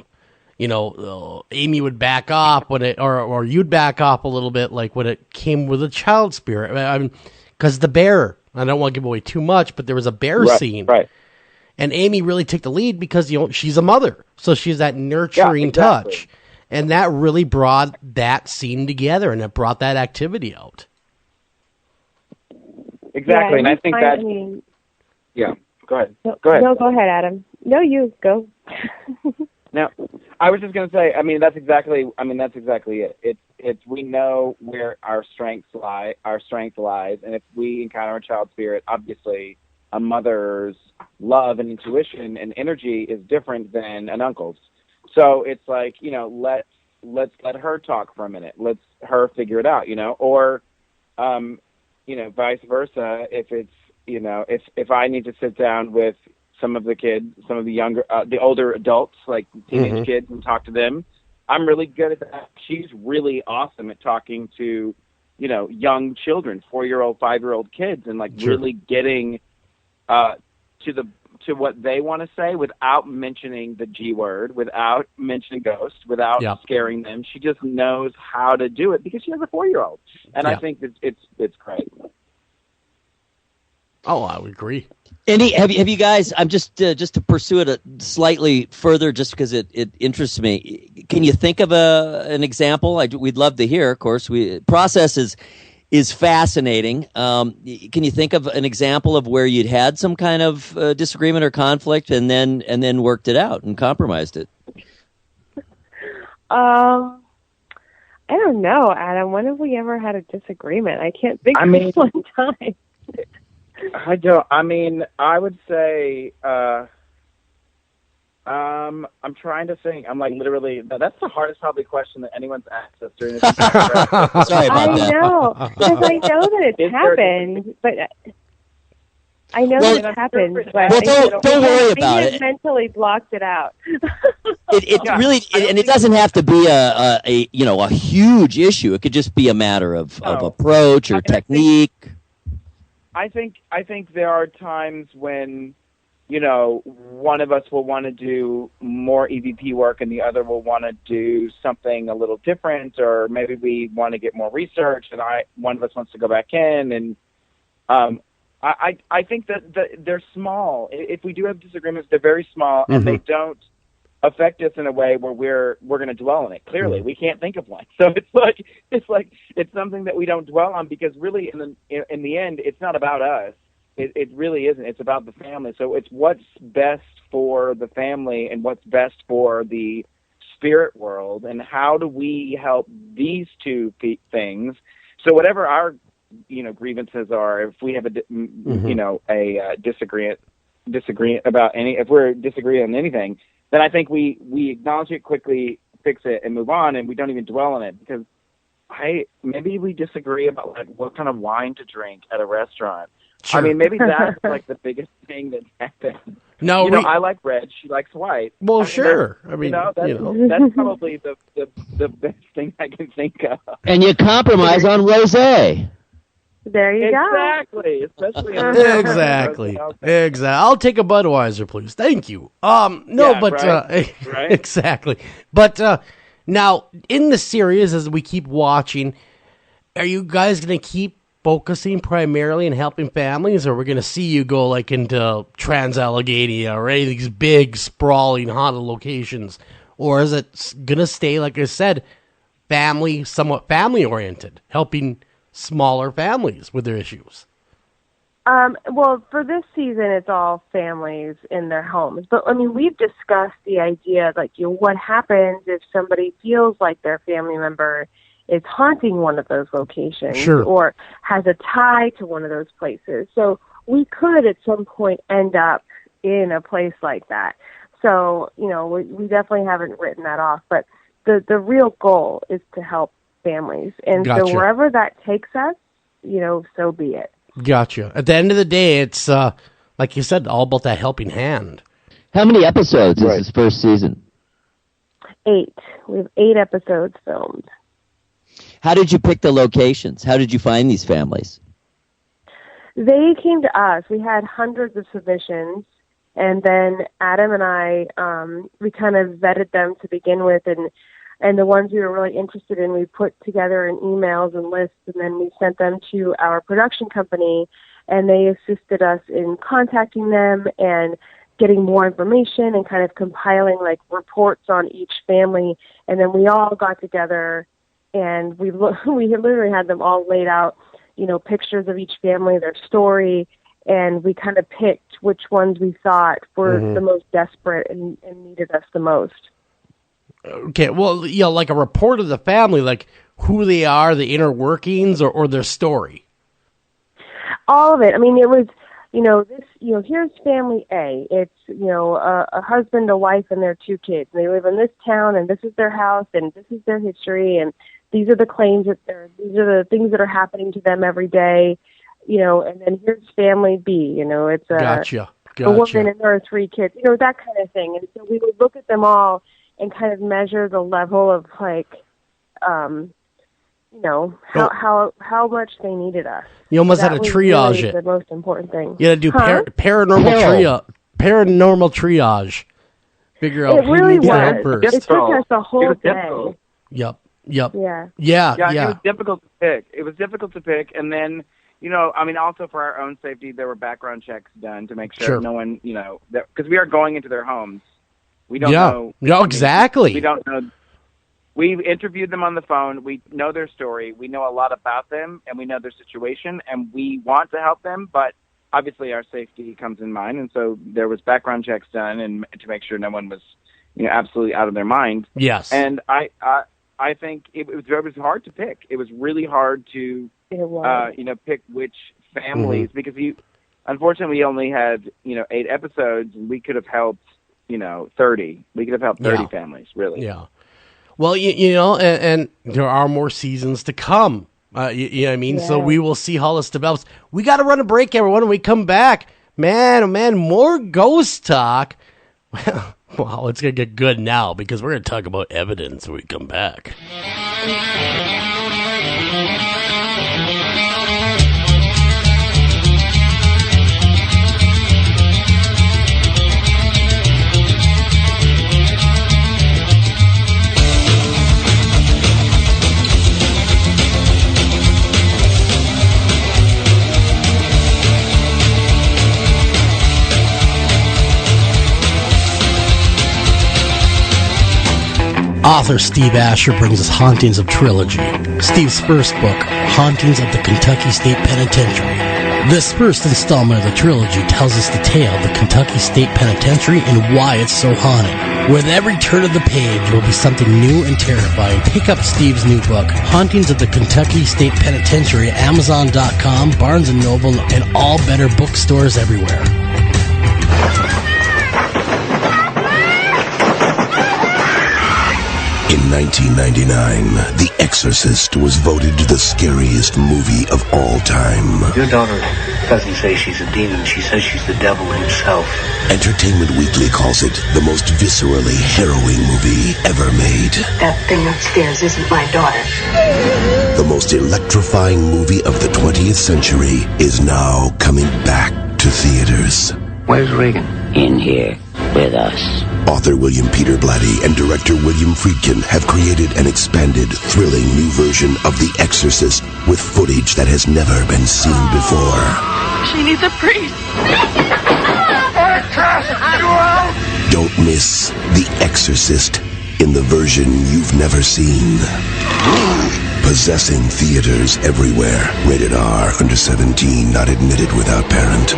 S6: Amy would back off when or you'd back off a little bit, when it came with a child spirit. Because the bear, I don't want to give away too much, but there was a bear scene,
S18: right?
S6: And Amy really took the lead because she's a mother, so she's that nurturing touch, and that really brought that scene together, and it brought that activity out.
S18: Exactly, and I think that. Yeah. Go ahead. Go ahead.
S17: No, go ahead, Adam. No, you go.
S18: No, I was just going to say. That's exactly it. It's we know where our strength lies, and if we encounter a child spirit, obviously a mother's love and intuition and energy is different than an uncle's. So it's let's let her talk for a minute. Let's her figure it out, or vice versa. If it's if I need to sit down with some of the kids, some of the younger, the older adults, like teenage kids, and talk to them. I'm really good at that. She's really awesome at talking to, young children, 4-year-old, 5-year-old kids, and really getting to what they want to say without mentioning the G word, without mentioning ghosts, without scaring them. She just knows how to do it because she has a 4-year-old, and I think that it's great.
S6: Oh, I would agree.
S7: Have you guys? I'm just to pursue it slightly further, just because it interests me. Can you think of an example? We'd love to hear. Of course, process is fascinating. Can you think of an example of where you'd had some kind of disagreement or conflict, and then worked it out and compromised it?
S17: I don't know, Adam. When have we ever had a disagreement? I can't think of one time.
S18: I don't. I mean, I would say, I'm trying to think. I'm literally. That's the hardest probably question that anyone's asked us during this.
S7: Sorry about that.
S17: I know, because I know that it's happened, but I know that it's happened. But
S7: don't worry about it.
S17: Mentally blocked it out.
S7: It really, and it doesn't have to be a huge issue. It could just be a matter of approach or technique.
S18: I think there are times when, one of us will want to do more EVP work and the other will want to do something a little different, or maybe we want to get more research and one of us wants to go back in. And I think that they're small. If we do have disagreements, they're very small, and they don't affect us in a way where we're going to dwell on it. Clearly, we can't think of one. So it's something that we don't dwell on, because really in the end, it's not about us. It really isn't. It's about the family. So it's what's best for the family and what's best for the spirit world, and how do we help these two things. So whatever our grievances are, if we have a disagreement about if we're disagreeing on anything, then I think we acknowledge it quickly, fix it, and move on, and we don't even dwell on it, because maybe we disagree about what kind of wine to drink at a restaurant. Sure. I mean, maybe that's the biggest thing that's happened.
S6: No,
S18: I like red. She likes white.
S6: Well, sure.
S18: That's probably the best thing I can think of.
S7: And you compromise on rosé.
S17: There you go.
S18: Exactly. Especially
S6: exactly. I'll take a Budweiser, please. Thank you. Exactly. But now in the series, as we keep watching, are you guys going to keep focusing primarily in helping families, or we're going to see you go into Trans-Allegheny or any of these big, sprawling, haunted locations? Or is it going to stay, like I said, somewhat family-oriented, helping smaller families with their issues?
S17: Well, for this season, it's all families in their homes. But, we've discussed the idea, what happens if somebody feels like their family member is haunting one of those locations,
S6: sure,
S17: or has a tie to one of those places. So we could at some point end up in a place like that. So, we definitely haven't written that off. But the real goal is to help families. And
S6: Gotcha.
S17: So wherever that takes us, so be it.
S6: Gotcha. At the end of the day, it's, like you said, all about that helping hand.
S7: How many episodes is this first season?
S17: 8. We have 8 episodes filmed.
S7: How did you pick the locations? How did you find these families?
S17: They came to us. We had hundreds of submissions, and then Adam and I, we kind of vetted them to begin with, and the ones we were really interested in, we put together in emails and lists, and then we sent them to our production company, and they assisted us in contacting them and getting more information and kind of compiling reports on each family. And then we all got together, and we literally had them all laid out, pictures of each family, their story, and we kind of picked which ones we thought were the most desperate and needed us the most.
S6: Okay, well, like a report of the family, who they are, the inner workings, or their story.
S17: All of it. It was, here's family A. It's, a husband, a wife, and their 2 kids. And they live in this town, and this is their house, and this is their history, and these are the claims these are the things that are happening to them every day, and then here's family B. It's
S6: Gotcha.
S17: a woman and there are 3 kids, that kind of thing. And so we would look at them all and kind of measure the level of how much they needed us.
S6: You almost had to triage
S17: really
S6: it.
S17: The most important thing.
S6: You had to do paranormal triage. Figure out
S17: it really
S6: who
S17: was.
S6: first.
S17: It took us the whole day.
S6: Yep.
S17: Yeah.
S18: It was difficult to pick. And then, also for our own safety, there were background checks done to make sure no one, because we are going into their homes. We don't know.
S6: Yeah, exactly.
S18: We don't know. We interviewed them on the phone. We know their story. We know a lot about them, and we know their situation, and we want to help them, but obviously our safety comes in mind, and so there was background checks done and to make sure no one was, absolutely out of their mind.
S6: Yes.
S18: And I think it was hard to pick. It was really hard to, pick which families, because unfortunately we only had, 8 episodes, and we could have helped, 30. We could have helped 30 families, really.
S6: Yeah. Well, and there are more seasons to come. You know what I mean? Yeah. So we will see how this develops. We got to run a break, everyone. When we come back, man, oh man, more ghost talk. Well, it's going to get good now because we're going to talk about evidence when we come back. Author Steve Asher brings us Hauntings of Trilogy. Steve's first book, Hauntings of the Kentucky State Penitentiary. This first installment of the trilogy tells us the tale of the Kentucky State Penitentiary and why it's so haunted. With every turn of the page will be something new and terrifying. Pick up Steve's new book, Hauntings of the Kentucky State Penitentiary at Amazon.com, Barnes & Noble, and all better bookstores everywhere.
S8: In 1999, The Exorcist was voted the scariest movie of all time.
S9: Your daughter doesn't say she's a demon. She says she's the devil himself.
S8: Entertainment Weekly calls it the most viscerally harrowing movie ever made.
S10: That thing upstairs isn't my daughter.
S8: The most electrifying movie of the 20th century is now coming back to theaters.
S9: Where's Reagan?
S19: In here with us.
S8: Author William Peter Blatty and director William Friedkin have created an expanded, thrilling new version of The Exorcist with footage that has never been seen before.
S10: She needs a priest.
S8: Don't miss The Exorcist in the version you've never seen. Possessing theaters everywhere. Rated R, under 17, not admitted without parent.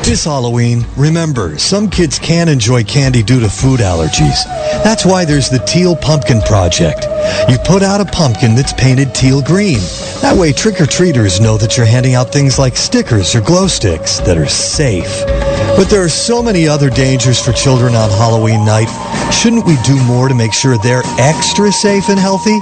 S20: This Halloween, remember, some kids can enjoy candy due to food allergies. That's why there's the Teal Pumpkin Project. You put out a pumpkin that's painted teal green. That way trick-or-treaters know that you're handing out things like stickers or glow sticks that are safe. But there are so many other dangers for children on Halloween night. Shouldn't we do more to make sure they're extra safe and healthy?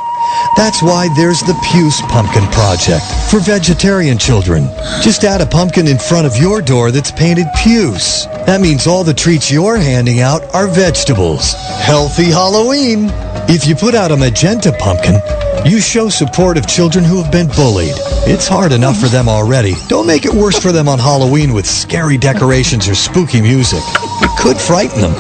S20: That's why there's the Puce Pumpkin Project for vegetarian children. Just add a pumpkin in front of your door that's painted Puce. That means all the treats you're handing out are vegetables. Healthy Halloween! If you put out a magenta pumpkin, you show support of children who have been bullied. It's hard enough for them already. Don't make it worse for them on Halloween with scary decorations or spooky music. It could frighten them.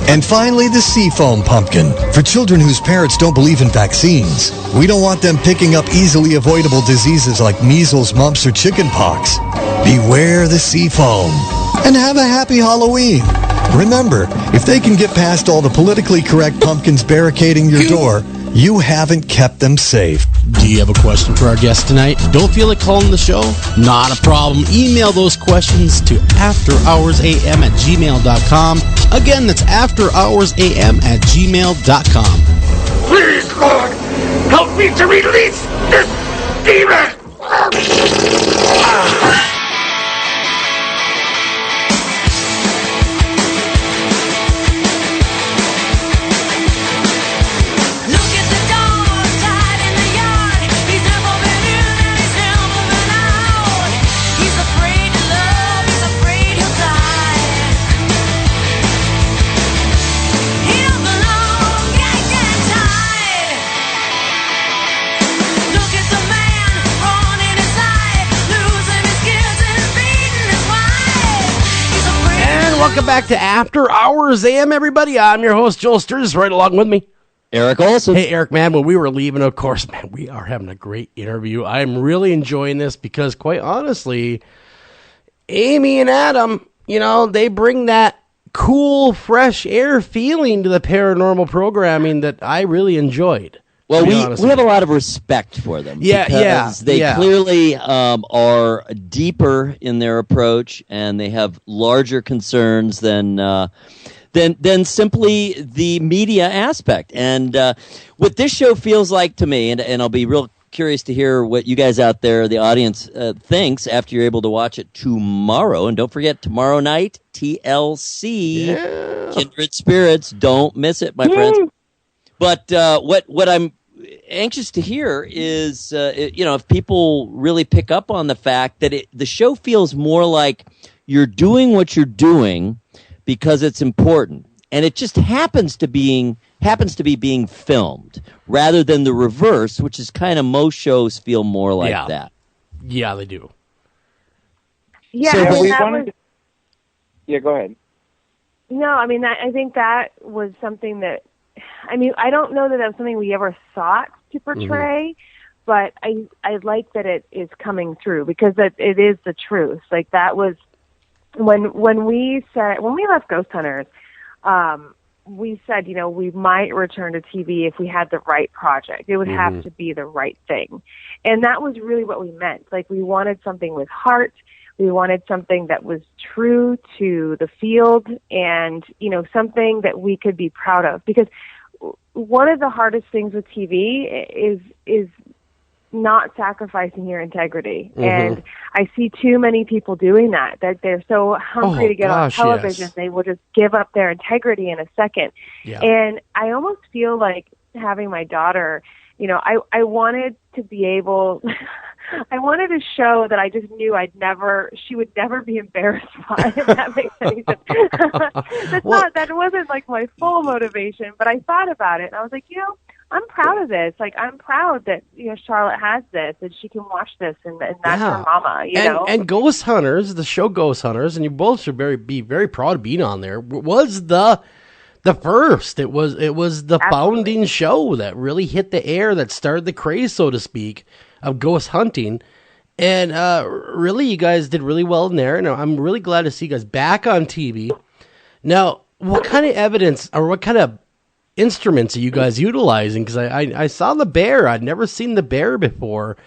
S20: And finally, the Seafoam Pumpkin, for children whose parents don't believe in vaccines. We don't want them picking up easily avoidable diseases like measles, mumps, or chickenpox. Beware the Seafoam. And have a happy Halloween. Remember, if they can get past all the politically correct pumpkins barricading your door, you haven't kept them safe.
S1: Do you have a question for our guest tonight? Don't feel like calling the show? Not a problem. Email those questions to afterhoursam@gmail.com. Again, that's afterhoursam@gmail.com.
S4: Please, Lord, help me to release this demon! He's afraid to love, he's afraid he'll die.
S6: Welcome back to After Hours AM, everybody. I'm your host, Joel Sturgis, right along with me,
S7: Eric Olsen.
S6: Hey, Eric, man, when we were leaving, of course, man, we are having a great interview. I'm really enjoying this because, quite honestly, Amy and Adam, they bring that cool, fresh air feeling to the paranormal programming that I really enjoyed.
S7: Well, we have a lot of respect for them. Because they clearly are deeper in their approach, and they have larger concerns than simply the media aspect. And what this show feels like to me, and I'll be real curious to hear what you guys out there, the audience, thinks after you're able to watch it tomorrow. And don't forget, tomorrow night, TLC, Kindred Spirits. Don't miss it, my friends. But what I'm anxious to hear is, if people really pick up on the fact that the show feels more like you're doing what you're doing because it's important, and it just happens to be being filmed rather than the reverse, which is kind of most shows feel more like that.
S6: Yeah, they do.
S17: Yeah,
S18: so go ahead.
S17: No, I think that was something that. I don't know that was something we ever thought to portray, but I like that it is coming through because it is the truth. Like that was when we left Ghost Hunters, we said, we might return to TV if we had the right project. It would have to be the right thing. And that was really what we meant. Like we wanted something with heart. We wanted something that was true to the field and, something that we could be proud of. Because one of the hardest things with TV is not sacrificing your integrity. And I see too many people doing that they're so hungry to get on television, they will just give up their integrity in a second. Yeah. And I almost feel like having my daughter, I wanted to be able... I wanted a show that I just knew she would never be embarrassed by, if that makes any sense. That wasn't like my full motivation, but I thought about it and I was like, I'm proud of this. Like, I'm proud that, Charlotte has this and she can watch this and that's her mama,
S6: And Ghost Hunters, the show Ghost Hunters, and you both should be very proud of being on there, was the first. It was the founding show that really hit the air, that started the craze, so to speak, of ghost hunting. And really, you guys did really well in there, and I'm really glad to see you guys back on TV. Now, what kind of evidence or what kind of instruments are you guys utilizing? Because I saw the bear. I'd never seen the bear before.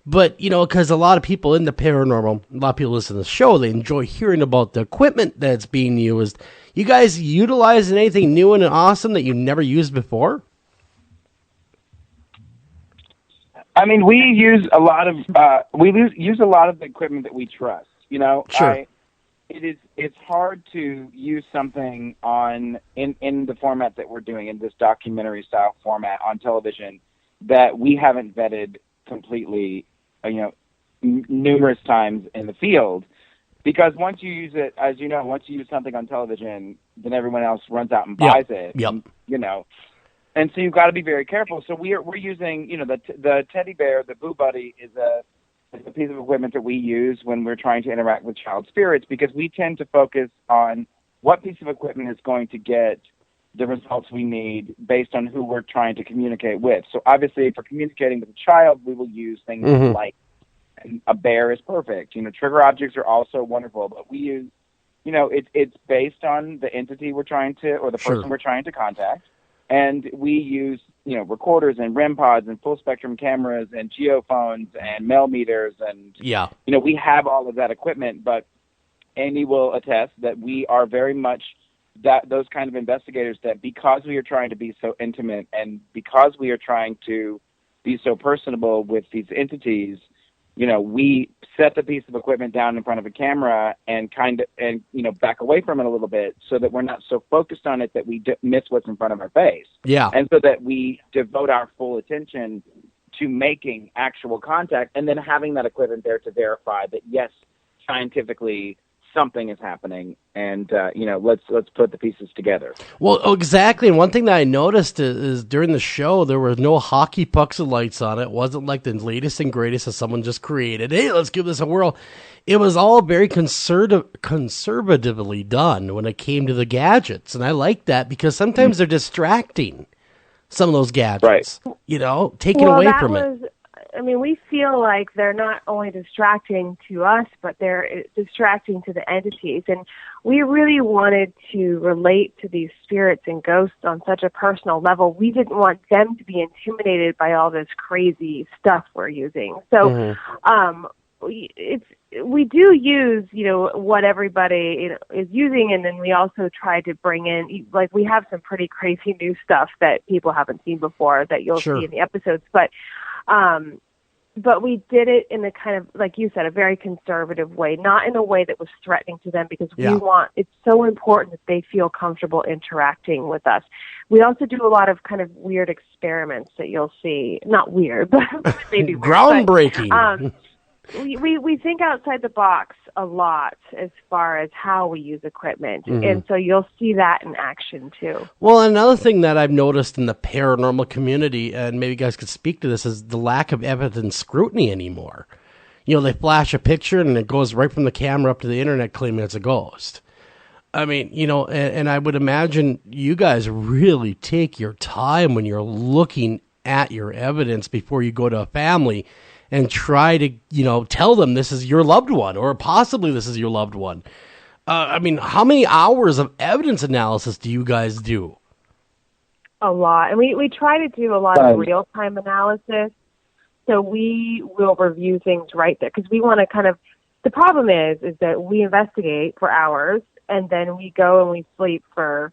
S6: But, because a lot of people in the paranormal, a lot of people listen to the show, they enjoy hearing about the equipment that's being used. You guys utilizing anything new and awesome that you never used before?
S18: We use a lot of use a lot of the equipment that we trust.
S6: Sure.
S18: It's hard to use something in the format that we're doing, in this documentary style format on television, that we haven't vetted completely, numerous times in the field. Because once you use it, as once you use something on television, then everyone else runs out and buys it.
S6: Yep.
S18: And so you've got to be very careful. So we're using, the teddy bear, the Boo Buddy, is a piece of equipment that we use when we're trying to interact with child spirits, because we tend to focus on what piece of equipment is going to get the results we need based on who we're trying to communicate with. So obviously, if we're communicating with a child, we will use things like, and a bear is perfect. Trigger objects are also wonderful, but we use, it's based on the entity we're trying to, or the person we're trying to contact. And we use, recorders and REM pods and full spectrum cameras and geophones and mel meters. And, we have all of that equipment, but Amy will attest that we are very much those kind of investigators, that because we are trying to be so intimate and because we are trying to be so personable with these entities, we set the piece of equipment down in front of a camera and back away from it a little bit, so that we're not so focused on it that we miss what's in front of our face.
S6: Yeah.
S18: And so that we devote our full attention to making actual contact, and then having that equipment there to verify that, yes, scientifically, something is happening, and let's put the pieces together.
S6: Well, exactly. And one thing that I noticed is during the show there were no hockey pucks and lights on it. It wasn't like the latest and greatest that someone just created. Hey, let's give this a whirl. It was all very conservatively done when it came to the gadgets, and I like that because sometimes they're distracting. Some of those gadgets,
S17: right.
S6: Taking away from it.
S17: I mean, we feel like they're not only distracting to us, but they're distracting to the entities. And we really wanted to relate to these spirits and ghosts on such a personal level. We didn't want them to be intimidated by all this crazy stuff we're using. So, we do use, what everybody is using, and then we also try to bring in, like, we have some pretty crazy new stuff that people haven't seen before that you'll see in the episodes. But we did it in a kind of, like you said, a very conservative way, not in a way that was threatening to them, because it's so important that they feel comfortable interacting with us. We also do a lot of kind of weird experiments that you'll see. Not weird, but maybe weird,
S6: groundbreaking.
S17: We think outside the box a lot as far as how we use equipment,
S6: Mm-hmm.
S17: and so you'll see that in action too.
S6: Well, another thing that I've noticed in the paranormal community, and maybe you guys could speak to this, is the lack of evidence scrutiny anymore. They flash a picture and it goes right from the camera up to the internet claiming it's a ghost. I mean, and I would imagine you guys really take your time when you're looking at your evidence before you go to a family and try to, tell them this is your loved one, or possibly this is your loved one. I mean, how many hours of evidence analysis do you guys do?
S17: A lot. And we try to do a lot of real-time analysis. So we will review things right there, because we want to kind of, the problem is that we investigate for hours, and then we go and we sleep for,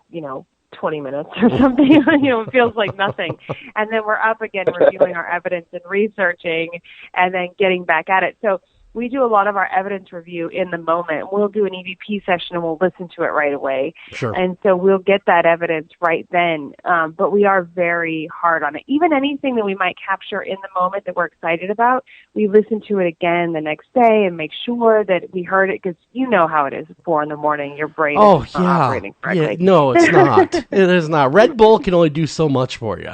S17: 20 minutes or something. It feels like nothing. And then we're up again reviewing our evidence and researching and then getting back at it. So we do a lot of our evidence review in the moment. We'll do an EVP session and we'll listen to it right away.
S6: Sure.
S17: And so we'll get that evidence right then. But we are very hard on it. Even anything that we might capture in the moment that we're excited about, we listen to it again the next day and make sure that we heard it, because you know how it is at 4 a.m. Your brain is not operating correctly.
S6: Yeah, no, it's not. It is not. Red Bull can only do so much for you.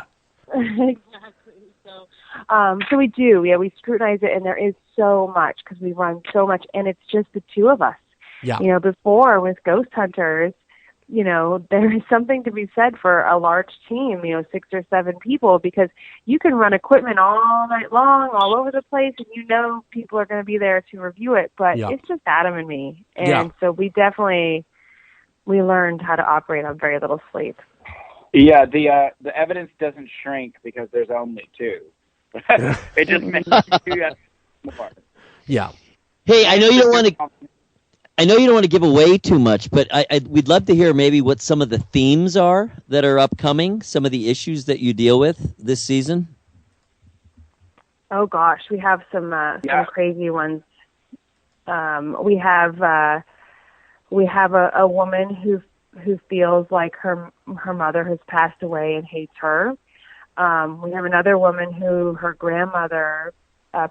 S17: Exactly. So we do. We scrutinize it, and there is so much because we run so much, and it's just the two of us.
S6: Yeah.
S17: Before with ghost hunters, there is something to be said for a large team, 6 or 7 people, because you can run equipment all night long, all over the place, and people are going to be there to review it. But it's just Adam and me, and so we learned how to operate on very little sleep.
S18: Yeah, the evidence doesn't shrink because there's only 2. It just makes you more.
S6: Yeah.
S7: Hey, I know you don't want to give away too much, but we'd love to hear maybe what some of the themes are that are upcoming, some of the issues that you deal with this season.
S17: Oh gosh, we have some crazy ones. We have a woman who feels like her mother has passed away and hates her. We have another woman who her grandmother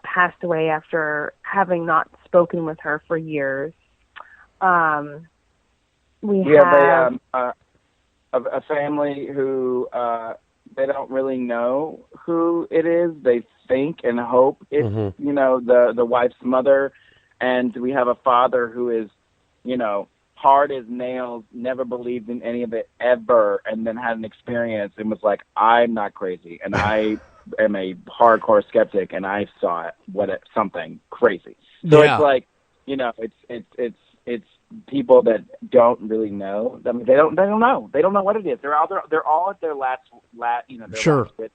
S17: passed away after having not spoken with her for years. We have
S18: a family who they don't really know who it is. They think and hope it's the wife's mother, and we have a father who is hard as nails, never believed in any of it ever, and then had an experience and was like, I'm not crazy, and I am a hardcore skeptic, and I saw something crazy. So it's like, it's people that don't really know. I mean, they don't know. They don't know what it is. They're all at their last
S6: sure.
S18: Last bit.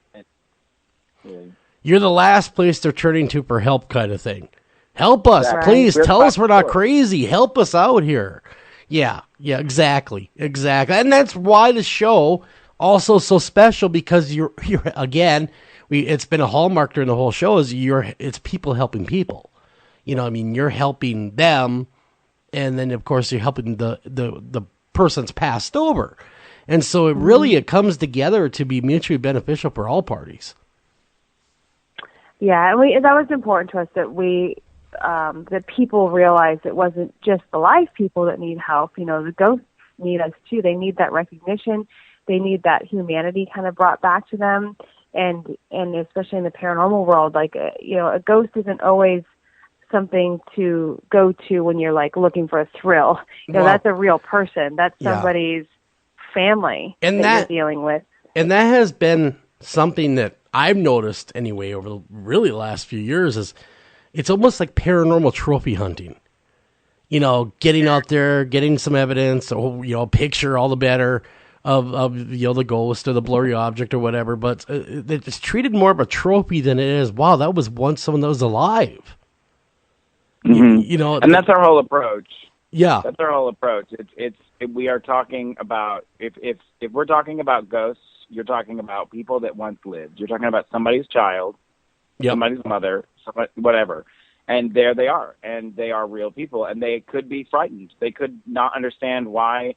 S6: You're the last place they're turning to for help, kind of thing. Help us, please. Tell us we're not crazy. Help us out here. Yeah, exactly. And that's why the show also so special, because you're again, it's been a hallmark during the whole show it's people helping people. You're helping them, and then of course you're helping the person's passed over. And so it comes together to be mutually beneficial for all parties.
S17: Yeah, and that was important to us, that we that people realize it wasn't just the live people that need help. The ghosts need us too. They need that recognition. They need that humanity kind of brought back to them. And especially in the paranormal world, a ghost isn't always something to go to when you're looking for a thrill. That's a real person. That's somebody's family that you're dealing with.
S6: And that has been something that I've noticed anyway over the really last few years is it's almost like paranormal trophy hunting. Getting out there, getting some evidence, picture, all the better of the ghost or the blurry object or whatever. But it's treated more of a trophy than it is, wow, that was once someone that was alive.
S18: Mm-hmm. And that's our whole approach.
S6: Yeah.
S18: That's our whole approach. We are talking about, if we're talking about ghosts, you're talking about people that once lived. You're talking about somebody's child, somebody's mother, whatever. And there they are. And they are real people. And they could be frightened. They could not understand why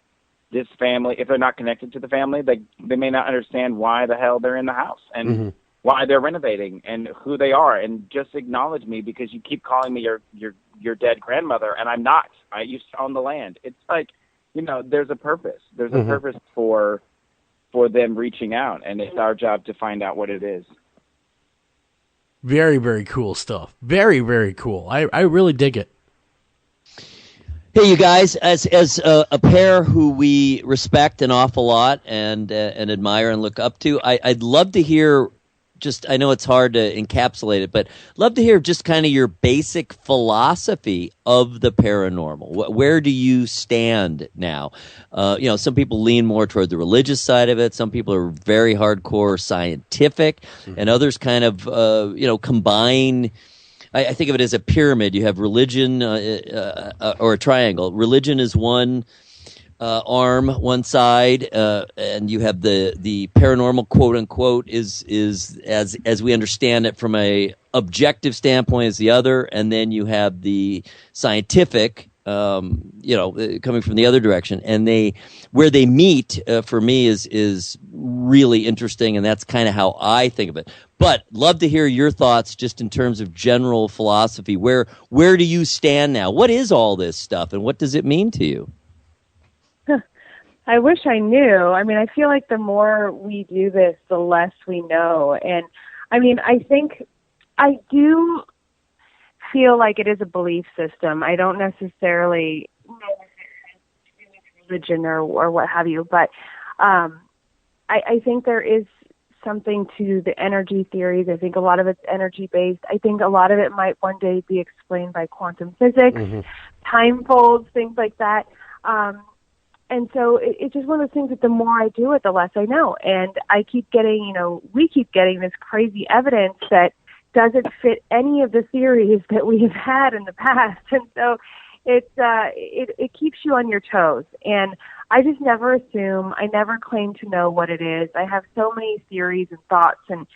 S18: this family, if they're not connected to the family, they may not understand why the hell they're in the house and why they're renovating and who they are. And just acknowledge me because you keep calling me your dead grandmother, and I'm not. I used to own the land. It's like, there's a purpose. There's a purpose for them reaching out, and it's our job to find out what it is.
S6: Very, very cool stuff. Very, very cool. I really dig it.
S7: Hey, you guys, as a pair who we respect an awful lot and admire and look up to, I'd love to hear I know it's hard to encapsulate it, but love to hear just kind of your basic philosophy of the paranormal. Where do you stand now? Some people lean more toward the religious side of it. Some people are very hardcore scientific, and others kind of, combine. I think of it as a pyramid. You have religion or a triangle. Religion is one arm, one side, and you have the paranormal, quote unquote, is as we understand it from a objective standpoint, is the other, and then you have the scientific, coming from the other direction, and where they meet for me is really interesting, and that's kind of how I think of it. But love to hear your thoughts just in terms of general philosophy. Where do you stand now? What is all this stuff, and what does it mean to you?
S17: I wish I knew. I mean, I feel like the more we do this, the less we know. And I mean, I think I do feel like it is a belief system. I don't necessarily know religion or what have you, but I think there is something to the energy theories. I think a lot of it's energy based. I think a lot of it might one day be explained by quantum physics, time folds, things like that. And so it's just one of those things that the more I do it, the less I know. And I keep getting, we keep getting this crazy evidence that doesn't fit any of the theories that we have had in the past. And so it keeps you on your toes. And I just never assume. I never claim to know what it is. I have so many theories and thoughts, and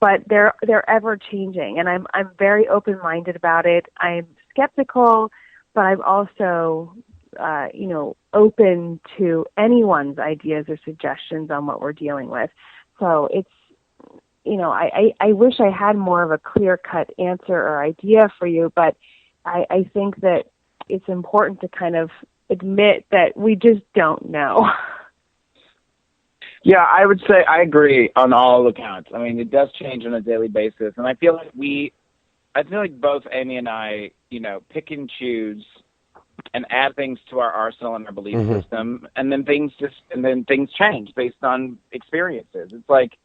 S17: but they're ever changing. And I'm very open-minded about it. I'm skeptical, but I'm also open to anyone's ideas or suggestions on what we're dealing with. So it's, I wish I had more of a clear-cut answer or idea for you, but I think that it's important to kind of admit that we just don't know.
S18: Yeah, I would say I agree on all accounts. I mean, it does change on a daily basis, and I feel like both Amy and I, pick and choose and add things to our arsenal and our belief system, and then things change based on experiences. It's like,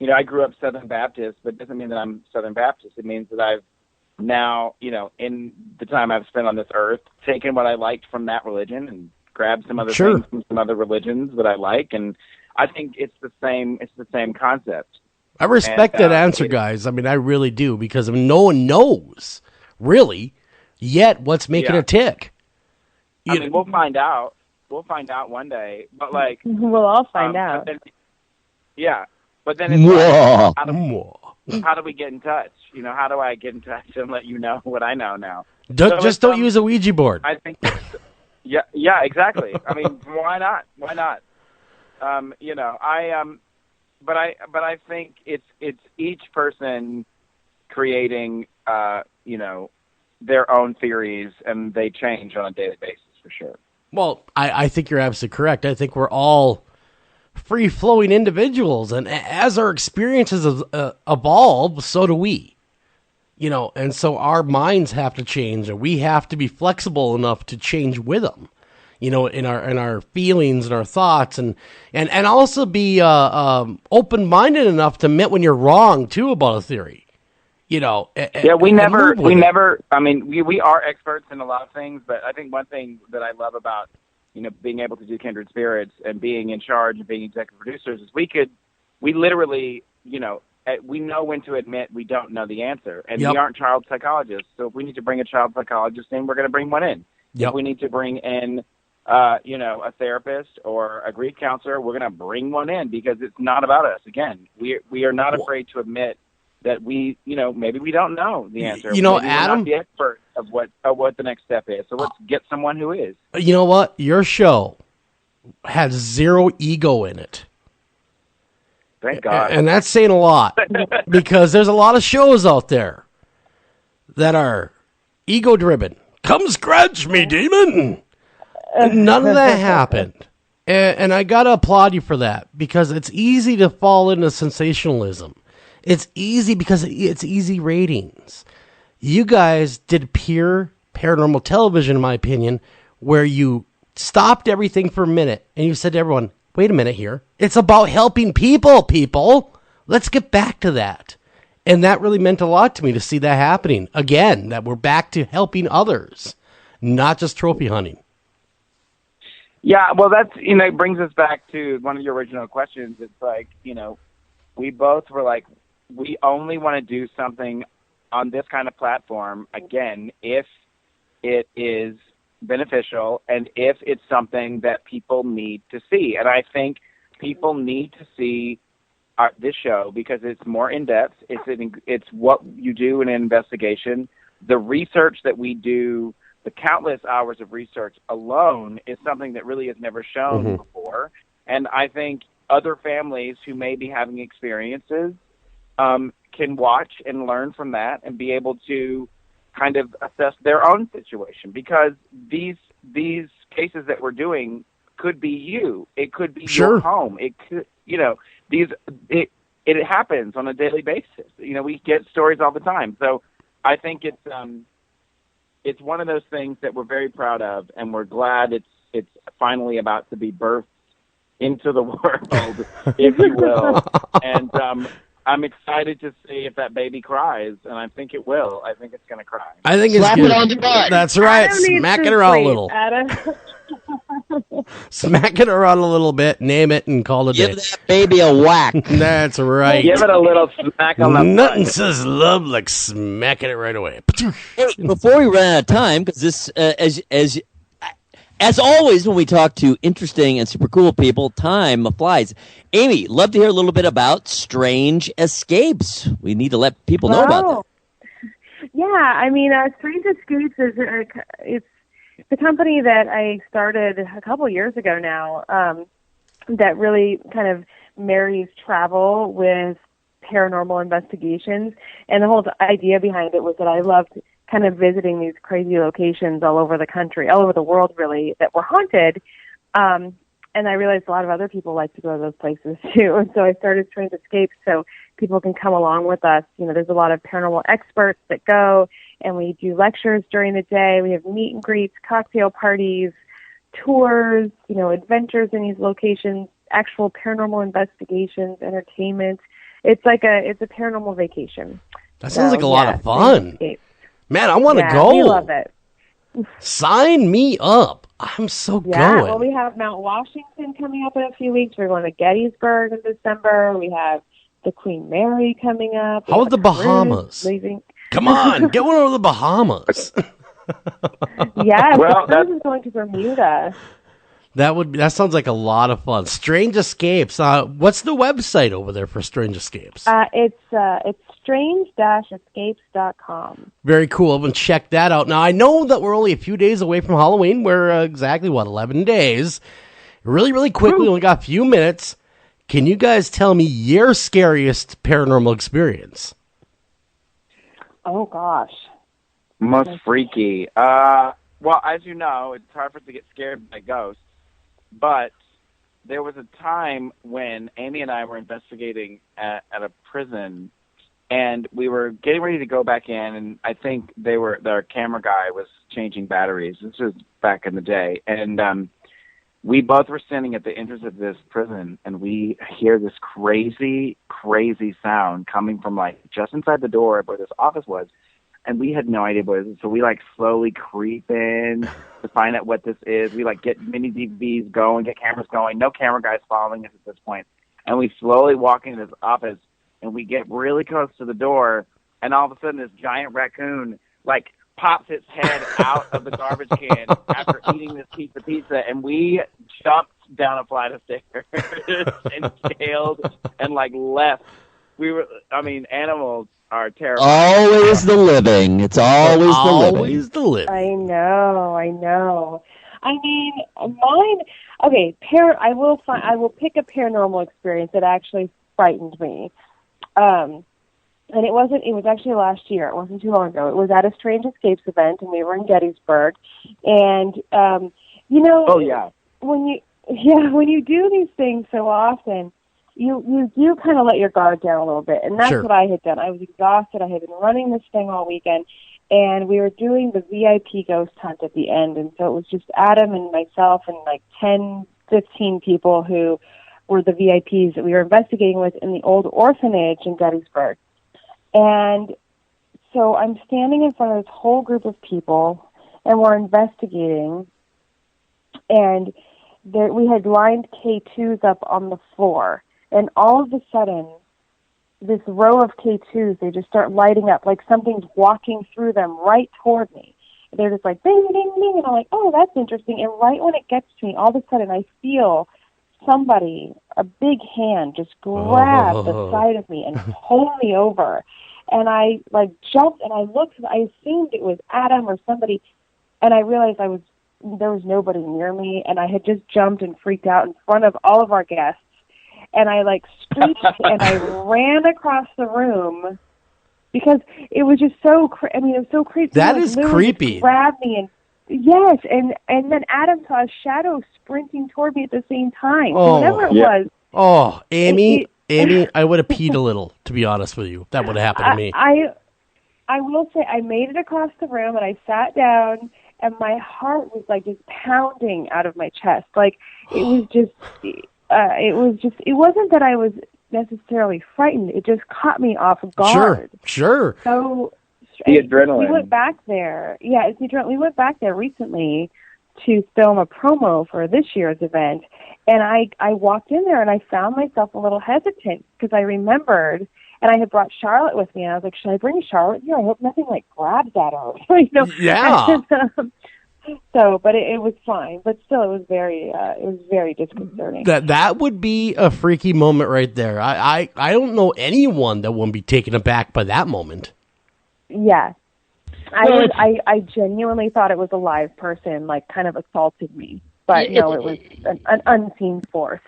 S18: I grew up Southern Baptist, but it doesn't mean that I'm Southern Baptist. It means that I've now, in the time I've spent on this earth, taken what I liked from that religion and grabbed some other things from some other religions that I like, and I think it's the same concept.
S6: I respect that answer, guys. I mean, I really do, because no one knows, really, yet what's making it tick.
S18: I mean, we'll find out. We'll find out one day, but
S17: we'll all find out.
S18: But then it's how do we get in touch? How do I get in touch and let you know what I know now?
S6: Don't use a Ouija board.
S18: I think, yeah, exactly. I mean, why not? Why not? But I think it's each person creating, their own theories, and they change on a daily basis for sure.
S6: Well, I think you're absolutely correct. I think we're all free-flowing individuals, and as our experiences evolve, so do we. And so our minds have to change, and we have to be flexible enough to change with them. In our feelings and our thoughts, and also be open-minded enough to admit when you're wrong too about a theory. We never.
S18: I mean, we are experts in a lot of things, but I think one thing that I love about being able to do Kindred Spirits and being in charge and being executive producers is we literally we know when to admit we don't know the answer, and we aren't child psychologists. So if we need to bring a child psychologist in, we're going to bring one in. If we need to bring in a therapist or a grief counselor, we're going to bring one in, because it's not about us. Again, we are not afraid to admit that maybe we don't know the answer. Maybe
S6: Adam,
S18: we're not the expert of what the next step is. So let's get someone who is.
S6: You know what? Your show has zero ego in it.
S18: Thank God.
S6: And that's saying a lot, because there's a lot of shows out there that are ego-driven. Come scratch me, demon. None of that happened. And I got to applaud you for that, because it's easy to fall into sensationalism. It's easy because it's easy ratings. You guys did pure paranormal television, in my opinion, where you stopped everything for a minute and you said to everyone, wait a minute here. It's about helping people. Let's get back to that. And that really meant a lot to me to see that happening. Again, that we're back to helping others, not just trophy hunting.
S18: Yeah, well, that's, it brings us back to one of your original questions. It's like, we both were like, we only want to do something on this kind of platform, again, if it is beneficial and if it's something that people need to see. And I think people need to see this show because it's more in-depth. It's what you do in an investigation. The research that we do, the countless hours of research alone, is something that really is never shown before. And I think other families who may be having experiences can watch and learn from that and be able to kind of assess their own situation, because these cases that we're doing could be you. It could be your home. It could, it happens on a daily basis. We get stories all the time. So I think it's one of those things that we're very proud of, and we're glad it's finally about to be birthed into the world, if you will. And I'm excited to see if that baby cries, and I think it will. I think it's going to cry.
S6: I think it's good. It on the butt. That's right. Smack it around a little. Smack it around a little bit, name it, and call it a day.
S7: Give that baby a whack.
S6: That's right.
S18: Give it a little smack on the butt.
S6: Nothing says love like smacking it right away.
S7: Hey, before we run out of time, because this, as always, when we talk to interesting and super cool people, time flies. Amy, love to hear a little bit about Strange Escapes. We need to let people know about that.
S17: Yeah, I mean, Strange Escapes is it's a company that I started a couple years ago now that really kind of marries travel with paranormal investigations. And the whole idea behind it was that I loved kind of visiting these crazy locations all over the country, all over the world, really, that were haunted. And I realized a lot of other people like to go to those places, too. And so I started Strange Escapes so people can come along with us. There's a lot of paranormal experts that go, and we do lectures during the day. We have meet and greets, cocktail parties, tours, adventures in these locations, actual paranormal investigations, entertainment. It's a paranormal vacation.
S6: That sounds like a lot of fun. Man, I want to go.
S17: We love it.
S6: Sign me up. I'm so going.
S17: Well, we have Mount Washington coming up in a few weeks. We're going to Gettysburg in December. We have the Queen Mary coming up.
S6: How about the Bahamas?
S17: Leaving.
S6: Come on, get one over the Bahamas.
S17: Yeah, well, this is going to Bermuda.
S6: That sounds like a lot of fun. Strange Escapes. What's the website over there for Strange Escapes?
S17: It's strange-escapes.com.
S6: Very cool. I'm going to check that out. Now, I know that we're only a few days away from Halloween. We're exactly, 11 days. Really, really quickly, we only got a few minutes. Can you guys tell me your scariest paranormal experience?
S17: Oh, gosh.
S18: Most freaky. Well, as you know, it's hard for us to get scared by ghosts, but there was a time when Amy and I were investigating at a prison, and we were getting ready to go back in, and I think their camera guy was changing batteries. This was back in the day, and we both were standing at the entrance of this prison, and we hear this crazy, crazy sound coming from like just inside the door where this office was. And we had no idea what it was. So we like slowly creep in to find out what this is. We like get mini DVs going, get cameras going. No camera guys following us at this point. And we slowly walk into this office, and we get really close to the door. And all of a sudden, this giant raccoon like pops its head out of the garbage can after eating this piece of pizza. And we jumped down a flight of stairs and scaled and like left. Animals are terrible.
S7: Always the living. It's always the living.
S17: I know. I mean, mine. Okay, I will pick a paranormal experience that actually frightened me. And it was actually last year. It wasn't too long ago. It was at a Strange Escapes event, and we were in Gettysburg. And
S18: oh yeah,
S17: when you do these things so often, you do kind of let your guard down a little bit, and that's what I had done. I was exhausted. I had been running this thing all weekend, and we were doing the VIP ghost hunt at the end, and so it was just Adam and myself and like 10, 15 people who were the VIPs that we were investigating with in the old orphanage in Gettysburg. And so I'm standing in front of this whole group of people, and we're investigating, and we had lined K2s up on the floor. And all of a sudden, this row of K2s, they just start lighting up like something's walking through them right toward me. They're just like, ding, ding, ding. And I'm like, oh, that's interesting. And right when it gets to me, all of a sudden I feel somebody, a big hand, just grab the side of me and pull me over. And I like jumped and I looked, I assumed it was Adam or somebody. And I realized there was nobody near me. And I had just jumped and freaked out in front of all of our guests. And I like screeched and I ran across the room because it was just so. It was so crazy.
S6: That is creepy.
S17: Grabbed me and yes, and then Adam saw a shadow sprinting toward me at the same time. Whatever it was.
S6: Oh, Amy, I would have peed a little. To be honest with you, that would have happened to me.
S17: I will say I made it across the room and I sat down and my heart was like just pounding out of my chest. Like it was just. It wasn't that I was necessarily frightened. It just caught me off guard.
S6: Sure.
S17: So
S18: the adrenaline.
S17: We went back there. Yeah, it's the adrenaline. We went back there recently to film a promo for this year's event, and I walked in there and I found myself a little hesitant because I remembered, and I had brought Charlotte with me, and I was like, should I bring Charlotte here? I hope nothing like grabs at her.
S6: Yeah.
S17: So, but it was fine. But still, it was very disconcerting.
S6: That would be a freaky moment right there. I don't know anyone that wouldn't be taken aback by that moment.
S17: Yeah, I genuinely thought it was a live person, like kind of assaulted me. But no, it was an unseen force.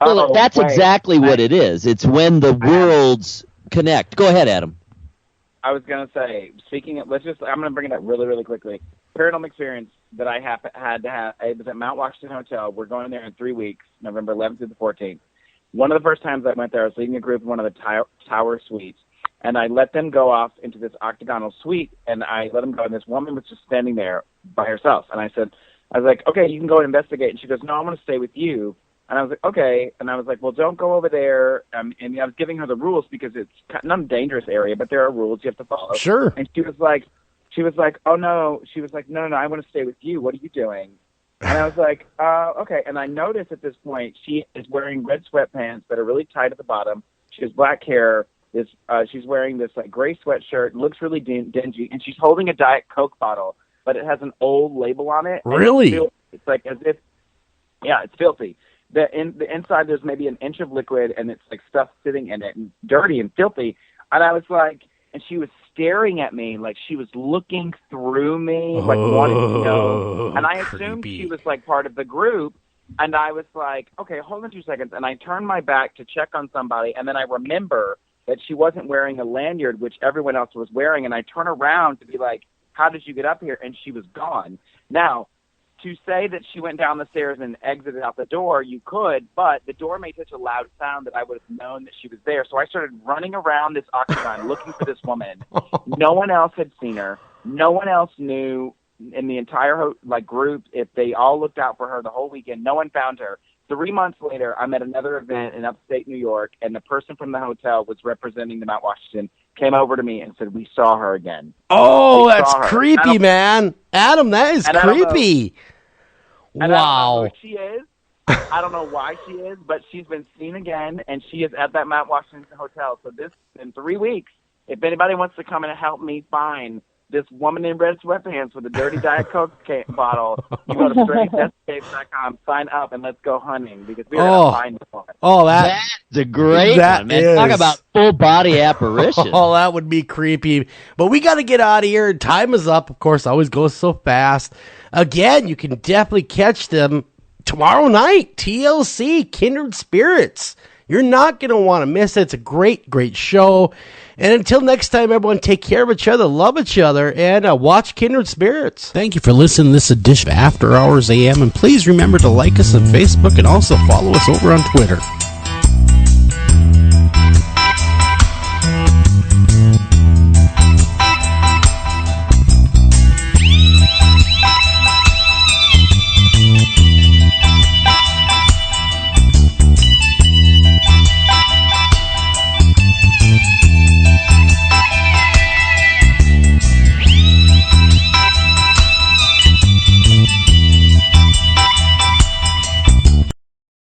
S7: Well, that's exactly what it is. It's when the worlds connect. Go ahead, Adam.
S18: I was going to say, I'm going to bring it up really, really quickly. Paranormal experience that I had to have, it was at Mount Washington Hotel. We're going there in 3 weeks, November 11th through the 14th. One of the first times I went there, I was leading a group in one of the tower suites, and I let them go off into this octagonal suite, and I let them go, and this woman was just standing there by herself. And I was like, okay, you can go and investigate. And she goes, no, I'm going to stay with you. And I was like, okay. And I was like, well, don't go over there. And I was giving her the rules because it's not a dangerous area, but there are rules you have to follow.
S6: Sure.
S18: And she was like, oh no. She was like, no, I want to stay with you. What are you doing? And I was like, okay. And I noticed at this point, she is wearing red sweatpants that are really tight at the bottom. She has black hair. She's wearing this like gray sweatshirt. Looks really dingy. And she's holding a Diet Coke bottle, but it has an old label on it.
S6: Really?
S18: It's like as if, yeah, it's filthy. The inside there's maybe an inch of liquid and it's like stuff sitting in it and dirty and filthy. And I was like, and she was staring at me like she was looking through me, like wanting to know. And I assumed she was like part of the group. And I was like, okay, hold on 2 seconds. And I turned my back to check on somebody. And then I remember that she wasn't wearing a lanyard, which everyone else was wearing. And I turn around to be like, how did you get up here? And she was gone. Now, to say that she went down the stairs and exited out the door, you could, but the door made such a loud sound that I would have known that she was there. So I started running around this octagon looking for this woman. No one else had seen her. No one else knew in the entire group if they all looked out for her the whole weekend. No one found her. 3 months later, I'm at another event in upstate New York, and the person from the hotel was representing the Mount Washington, came over to me and said, we saw her again.
S6: Oh, that's creepy, man. Adam, that is creepy. Wow.
S18: I don't know who she is. I don't know why she is, but she's been seen again, and she is at that Mount Washington hotel. So this, in 3 weeks, if anybody wants to come in and help me find this woman in red sweatpants with a dirty Diet Coke bottle, you go to SturgisEscapes.com, sign up, and let's go hunting, because we're going to find one.
S6: Oh,
S7: that's a great one, man. Talk about full body apparition.
S6: Oh, that would be creepy. But we got to get out of here. Time is up. Of course, always goes so fast. Again, you can definitely catch them tomorrow night. TLC, Kindred Spirits. You're not going to want to miss it. It's a great, great show. And until next time, everyone, take care of each other, love each other, and watch Kindred Spirits.
S1: Thank you for listening to this edition of After Hours AM. And please remember to like us on Facebook and also follow us over on Twitter.